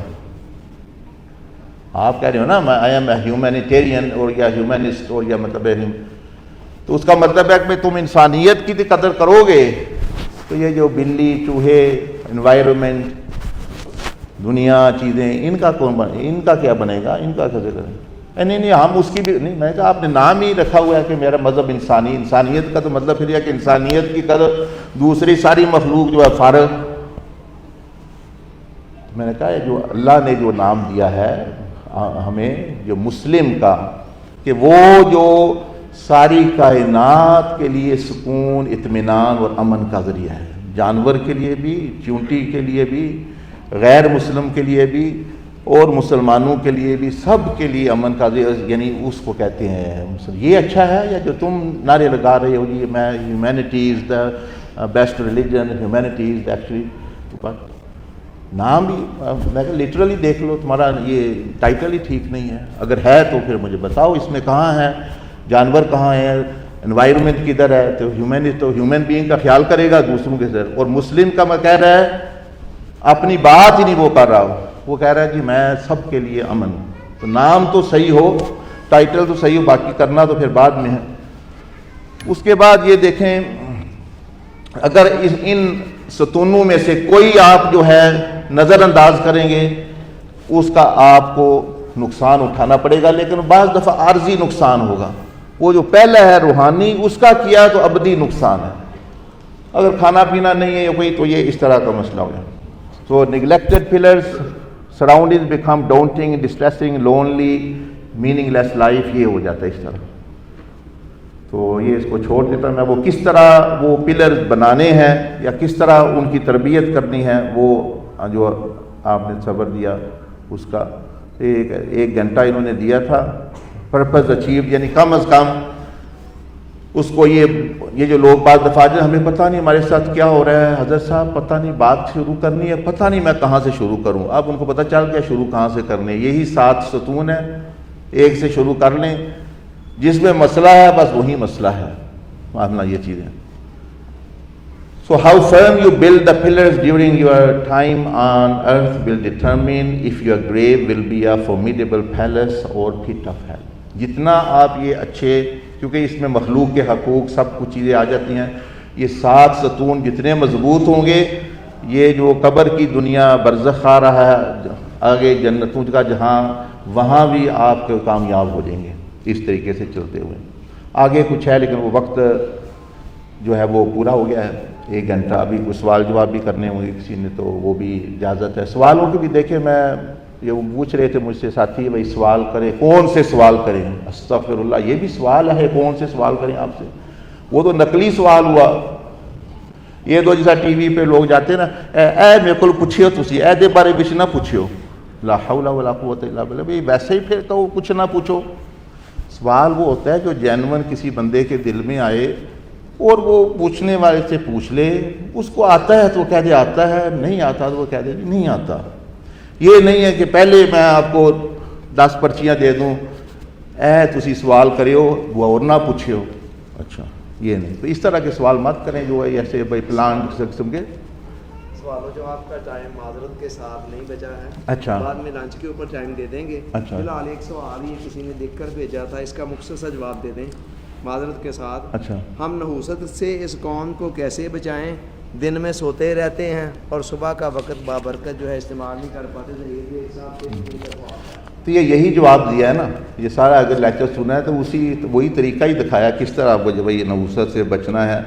آپ کہہ رہے ہو نا آئی ایم اے ہیومینیٹیرین اور یا ہیومنسٹ اور یا مطلب ہے, تو اس کا مطلب ہے کہ تم انسانیت کی قدر کرو گے تو یہ جو بلی چوہے انوائرمنٹ دنیا چیزیں ان کا کون بنے, ان کا کیا بنے گا, ان کا کیسے کریں؟ نہیں ہم اس کی بھی نہیں. میں نے کہا آپ نے نام ہی رکھا ہوا ہے کہ میرا مذہب انسانیت کا, تو مطلب پھر یہ کہ انسانیت کی قدر دوسری ساری مخلوق جو ہے فارغ. میں نے کہا جو اللہ نے جو نام دیا ہے ہمیں جو مسلم کا, کہ وہ جو ساری کائنات کے لیے سکون اطمینان اور امن کا ذریعہ ہے, جانور کے لیے بھی, چونٹی کے لیے بھی, غیر مسلم کے لیے بھی اور مسلمانوں کے لیے بھی, سب کے لیے امن کا ذریعہ, یعنی اس کو کہتے ہیں. یہ اچھا ہے یا جو تم نعرے لگا رہے ہو جی میں humanity is the best religion, humanity is actually, نام بھی میں کہ لٹرلی دیکھ لو, تمہارا یہ ٹائٹل ہی ٹھیک نہیں ہے. اگر ہے تو پھر مجھے بتاؤ اس میں کہاں ہے, جانور کہاں ہے, انوائرمنٹ کدھر ہے, تو ہیومن بینگ کا خیال کرے گا دوسروں کے ساتھ. اور مسلم کا میں کہہ رہا ہے اپنی بات ہی نہیں وہ کر رہا, وہ کہہ رہا ہے کہ میں سب کے لیے امن. تو نام تو صحیح ہو, ٹائٹل تو صحیح ہو, باقی کرنا تو پھر بعد میں ہے. اس کے بعد یہ دیکھیں, اگر ان ستونوں میں سے کوئی آپ جو ہے نظر انداز کریں گے اس کا آپ کو نقصان اٹھانا پڑے گا, لیکن بعض دفعہ عارضی نقصان ہوگا. وہ جو پہلا ہے روحانی, اس کا کیا تو ابدی نقصان ہے. اگر کھانا پینا نہیں ہے کوئی تو یہ اس طرح کا مسئلہ ہو گیا. So neglected pillars, surroundings become daunting, distressing, lonely, meaningless life, یہ ہو جاتا ہے اس طرح. تو یہ اس کو چھوڑ دیتا میں. وہ کس طرح وہ پلرز بنانے ہیں یا کس طرح ان کی تربیت کرنی ہے, وہ جو آپ نے صبر دیا اس کا 1 گھنٹہ انہوں نے دیا تھا. پرپز اچیو, یعنی کم از کم اس کو یہ جو لوگ بعض دفعہ ہمیں پتہ نہیں ہمارے ساتھ کیا ہو رہا ہے, حضرت صاحب پتہ نہیں بات شروع کرنی ہے, پتہ نہیں میں کہاں سے شروع کروں. اب ان کو پتہ چل گیا شروع کہاں سے کرنے. یہی 7 ستون ہے, ایک سے شروع کر لیں, جس میں مسئلہ ہے بس وہی مسئلہ ہے. ماننا یہ چیزیں. So how firm you build the pillars during your time on earth will determine if your grave will be a formidable palace or pit of hell. جتنا آپ یہ اچھے, کیونکہ اس میں مخلوق کے حقوق سب کچھ چیزیں آ جاتی ہیں, یہ 7 ستون جتنے مضبوط ہوں گے, یہ جو قبر کی دنیا برزخ آ رہا ہے, آگے جنتوں کا جہاں, وہاں بھی آپ کے کامیاب ہو جائیں گے اس طریقے سے چلتے ہوئے. آگے کچھ ہے لیکن وہ وقت جو ہے وہ پورا ہو گیا ہے. 1 گھنٹہ ابھی کوئی سوال جواب بھی کرنے ہوں گے کسی نے تو وہ بھی اجازت ہے. سوالوں کی بھی دیکھیں, میں یہ پوچھ رہے تھے مجھ سے ساتھی, بھائی سوال کریں, کون سے سوال کریں؟ استغفر اللہ, یہ بھی سوال ہے, کون سے سوال کریں آپ سے؟ وہ تو نقلی سوال ہوا. یہ تو جیسا ٹی وی پہ لوگ جاتے ہیں نا, اے میرے کو پوچھو تسی اے دے بارے کچھ نہ پوچھو, لا حول ولا قوت الا باللہ. بھائی ویسے ہی پھر تو کچھ نہ پوچھو. سوال وہ ہوتا ہے جو جینون کسی بندے کے دل میں آئے اور وہ پوچھنے والے سے پوچھ لے, اس کو آتا ہے تو وہ کہہ دے آتا ہے, نہیں آتا تو وہ کہہ دے نہیں آتا. یہ نہیں ہے کہ پہلے میں آپ کو 10 پرچیاں دے دوں, اے تسی سوال کریو وہ اور نہ پوچھو. اچھا یہ نہیں, تو اس طرح کے سوال مت کریں جو ہے ایسے بھائی پلان قسم کے سوال و جواب کا ٹائم معذرت کے ساتھ نہیں بچا ہے. اچھا. بعد میں لنچ کے اوپر ٹائم دے دیں گے. اچھا. فی الحال ایک سوال یہ کسی نے لکھ کر بھیجا تھا, اس کا مختصر سا جواب دے دیں معذرت کے ساتھ. اچھا. ہم نحوست سے اس قوم کو کیسے بچائیں؟ دن میں سوتے رہتے ہیں اور صبح کا وقت بابرکت جو ہے استعمال نہیں کر پاتے. تو یہی جواب دیا ہے نا, یہ سارا اگر لیکچر سنا ہے تو وہی طریقہ ہی دکھایا کس طرح وہی نحوست سے بچنا ہے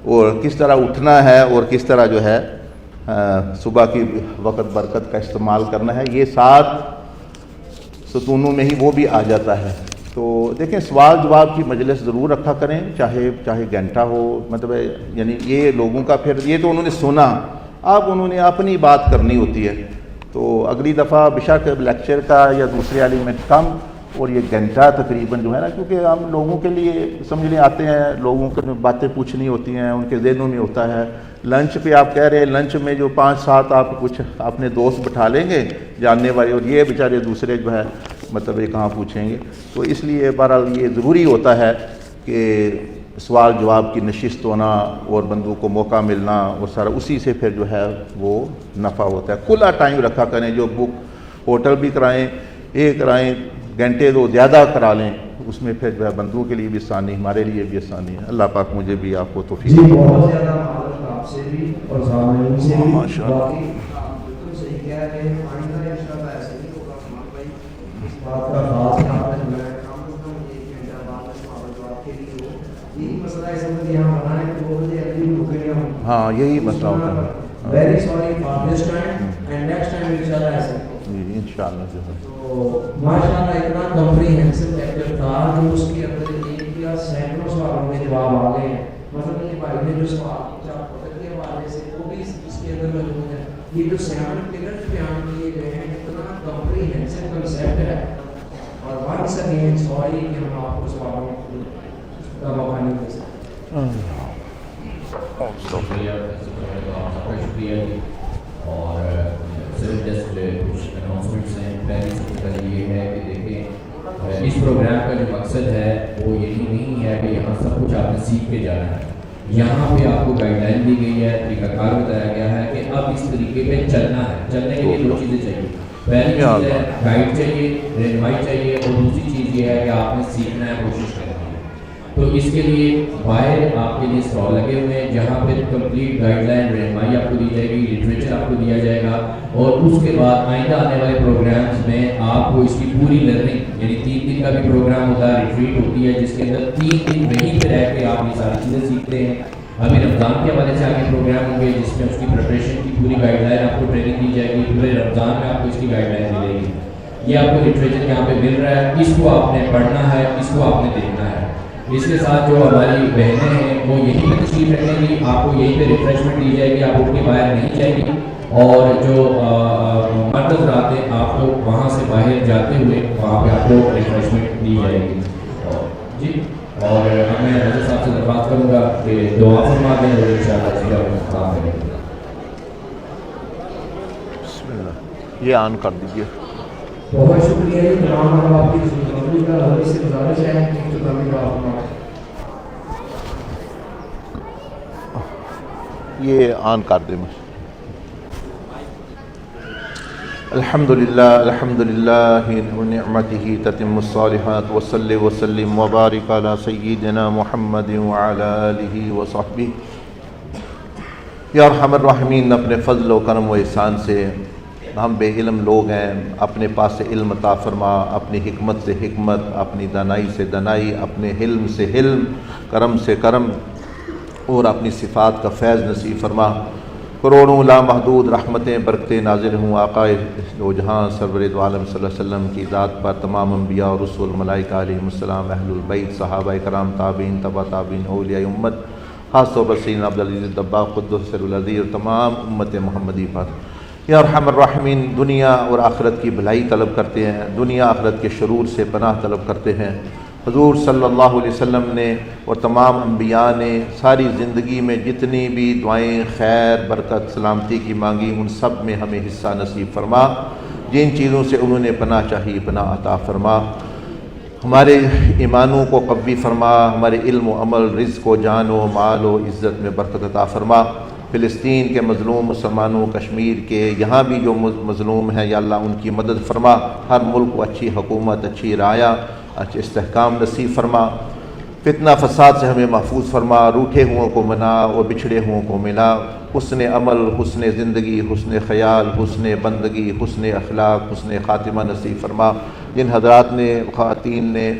اور کس طرح اٹھنا ہے اور کس طرح جو ہے صبح کی وقت برکت کا استعمال کرنا ہے. یہ 7 ستونوں میں ہی وہ بھی آ جاتا ہے. تو دیکھیں سوال جواب کی مجلس ضرور رکھا کریں, چاہے گھنٹہ ہو, مطلب یعنی یہ لوگوں کا پھر یہ تو انہوں نے سنا, اب انہوں نے اپنی بات کرنی ہوتی ہے. تو اگلی دفعہ بشک لیکچر کا یا دوسرے عالم میں کم اور یہ گھنٹہ تقریباً جو ہے نا, کیونکہ ہم لوگوں کے لیے سمجھنے آتے ہیں, لوگوں کو باتیں پوچھنی ہوتی ہیں, ان کے ذہنوں میں ہوتا ہے. لنچ پہ آپ کہہ رہے ہیں لنچ میں جو 5-7 آپ کچھ اپنے دوست بٹھا لیں گے جاننے والے, اور یہ بیچارے دوسرے جو ہے مطلب یہ کہاں پوچھیں گے. تو اس لیے بہرحال یہ ضروری ہوتا ہے کہ سوال جواب کی نشست ہونا اور بندوں کو موقع ملنا اور سارا اسی سے پھر جو ہے وہ نفع ہوتا ہے. کھلا ٹائم رکھا کریں, جو بک ہوٹل بھی کرائیں, کرائیں گھنٹے 2 زیادہ کرا لیں, اس میں پھر جو ہے بندوں کے لیے بھی آسانی, ہمارے لیے بھی آسانی ہے. اللہ پاک مجھے بھی آپ کو توفیق جی بہت زیادہ معذرت آپ سے بھی اور سامعین سے بھی. باقی آپ بالکل صحیح کہہ رہے ہیں, آئندہ انشاءاللہ ایسے نہیں ہوگا. ہمارے بھائی اس بات کا خاص خیال رکھنا ہے, کم از کم 1 گھنٹہ بعد میں سوال جواب کے لیے ہو. یہی مسئلہ ہے سب یہاں بنا ہے کہ 2 بجے اگلی رکے ہم. ہاں یہی مسئلہ ہوتا ہے. Very sorry for this time and next time انشاءاللہ ایسے. جی انشاءاللہ. تو ماشاءاللہ اتنا کمپریہنسو لیکچر تھا کہ اس کے اندر ایک یا سینکڑوں سوالوں کے جواب آ گئے ہیں. مثلا یہ بھائی نے جو سوال پوچھا وقت کے حوالے سے وہ بھی اس کے اندر موجود ہے. یہ جو 7 پلرز بیان کیے گئے ہیں اتنا کمپریہنسو کنسیپٹ ہے. اور ونس اگین سوری کہ ہم آپ کو سوالوں کا موقع نہیں دے سکتے. شکریہ جی. اور صرف جسٹ کچھ اناؤنسمنٹس ہیں. پہلی سب سے پہلے یہ ہے کہ دیکھیں اس پروگرام کا جو مقصد ہے وہ یہی نہیں ہے کہ یہاں سب کچھ آپ نے سیکھ کے جانا ہے. یہاں پہ آپ کو گائیڈ لائن دی گئی ہے, طریقہ کار بتایا گیا ہے کہ اب اس طریقے پہ چلنا ہے. چلنے کے لیے 2 چیزیں چاہیے. پہلی چیز ہے گائیڈ چاہیے, رہنمائی چاہیے, اور دوسری چیز یہ ہے کہ آپ نے سیکھنا ہے, کوشش کرنی ہے. تو اس کے لیے باہر آپ کے لیے اسٹال لگے ہوئے ہیں جہاں پہ کمپلیٹ گائیڈ لائن رہنمائی آپ کو دی جائے گی, لٹریچر آپ کو دیا جائے گا, اور اس کے بعد آئندہ آنے والے پروگرامز میں آپ کو اس کی پوری لرننگ, یعنی 3 دن کا بھی پروگرام ہوتا ہے, ریٹریٹ ہوتی ہے جس کے اندر 3 دن وہیں پہ رہ کے آپ یہ ساری چیزیں سیکھتے ہیں. ابھی رمضان کے حوالے سے آگے پروگرام ہوں گے جس میں اس کی پریپریشن کی پوری گائیڈ لائن آپ کو ٹریننگ دی جائے گی. پورے رمضان میں آپ کو اس کی گائیڈ لائن ملے گی. یہ آپ کو لٹریچر یہاں پہ مل رہا ہے, اس کو آپ نے پڑھنا ہے, اس کو آپ نے دیکھنا ہے. اس کے ساتھ جو ہماری بہنیں ہیں وہ یہیں پہ تشریف رکھیں گی, آپ کو یہیں پہ ریفریشمنٹ دی جائے گی, آپ اٹھ کے باہر نہیں جائیں گی. اور جو مرد حضرات ہیں آپ کو وہاں سے باہر جاتے ہوئے وہاں پہ آپ کو ریفریشمنٹ دی جائے گی. جی اور اب میں حضرت صاحب سے درخواست کروں گا کہ دعا فرما دیں اور انشاءاللہ اس کا کام کریں گے. بسم اللہ. یہ آن کر دیجیے. بہت شکریہ جی. تمام آپ کی خدمت کا حضرت سے گزارش ہے کہ اختتامی دعا فرمائیں. یہ آن کر دیں. الحمدللہ ونعمته تتم الصالحات وصلی وسلم وبارک علی سیدنا محمد وعلی آلہ وصحبہ. یا ارحم الراحمین, اپنے فضل و کرم و احسان سے ہم بے علم لوگ ہیں, اپنے پاس سے علم عطا فرما, اپنی حکمت سے حکمت, اپنی دانائی سے دانائی, اپنے حلم سے حلم, کرم سے کرم اور اپنی صفات کا فیض نصیب فرما. کروڑوں لامحدود رحمتیں برکتیں نازل ہوں آقائے دو جہاں سرور دو عالم صلی اللہ علیہ وسلم کی ذات پر, تمام انبیاء اور رسول, ملائکہ علیہم السلام, اہل البیت, صحابہ کرام, تابعین, تبع تابعین, اولیاء امت, خاص طور پر سیدنا عبدالعزیز الدباغ قدس سر العزیز اور تمام امت محمدی پر. یا ارحم الراحمین, دنیا اور آخرت کی بھلائی طلب کرتے ہیں, دنیا آخرت کے شرور سے پناہ طلب کرتے ہیں. حضور صلی اللہ علیہ وسلم نے اور تمام انبیاء نے ساری زندگی میں جتنی بھی دعائیں خیر برکت سلامتی کی مانگی, ان سب میں ہمیں حصہ نصیب فرما. جن چیزوں سے انہوں نے پناہ چاہی پناہ عطا فرما. ہمارے ایمانوں کو قوی فرما, ہمارے علم و عمل, رزق و جان و مال و عزت میں برکت عطا فرما. فلسطین کے مظلوم مسلمانوں، کشمیر کے یہاں بھی جو مظلوم ہیں یا اللہ ان کی مدد فرما، ہر ملک کو اچھی حکومت، اچھی رعایا، اچھے استحکام نصیب فرما، فتنہ فساد سے ہمیں محفوظ فرما، روٹھے ہوں کو منا اور بچھڑے ہوں کو ملا، حسن عمل، حسن زندگی، حسن خیال، حسن بندگی، حسن اخلاق، حسن خاتمہ نصیب فرما۔ جن حضرات نے، خواتین نے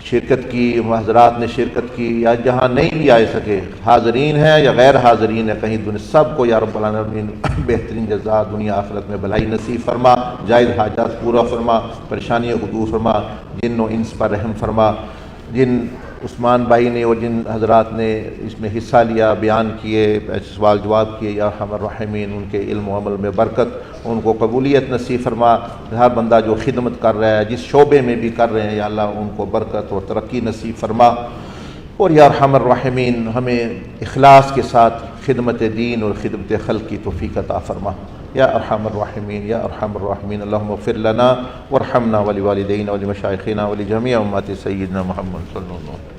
شرکت کی، حضرات نے شرکت کی، یا جہاں نہیں بھی آئے سکے، حاضرین ہیں یا غیر حاضرین ہیں کہیں دنیا، سب کو یا رب العالمین بہترین جزا دنیا آخرت میں بھلائی نصیب فرما، جائز حاجات پورا فرما، پریشانیوں کو دور فرما، جن و انس پر رحم فرما۔ جن عثمان بھائی نے اور جن حضرات نے اس میں حصہ لیا، بیان کیے، سوال جواب کیے، یا ارحم الراحمین ان کے علم و عمل میں برکت، ان کو قبولیت نصیب فرما۔ ہر بندہ جو خدمت کر رہا ہے، جس شعبے میں بھی کر رہے ہیں، یا اللہ ان کو برکت اور ترقی نصیب فرما۔ اور یا ارحم الراحمین ہمیں اخلاص کے ساتھ خدمت دین اور خدمت خلق کی توفیق عطا فرما۔ یا ارحم الراحمین، یا ارحم الراحمین، اللہم اغفر لنا وارحمنا ولوالدینا ولمشائخنا ولجمیع امت سیدنا محمد صلی اللہ علیہ وسلم۔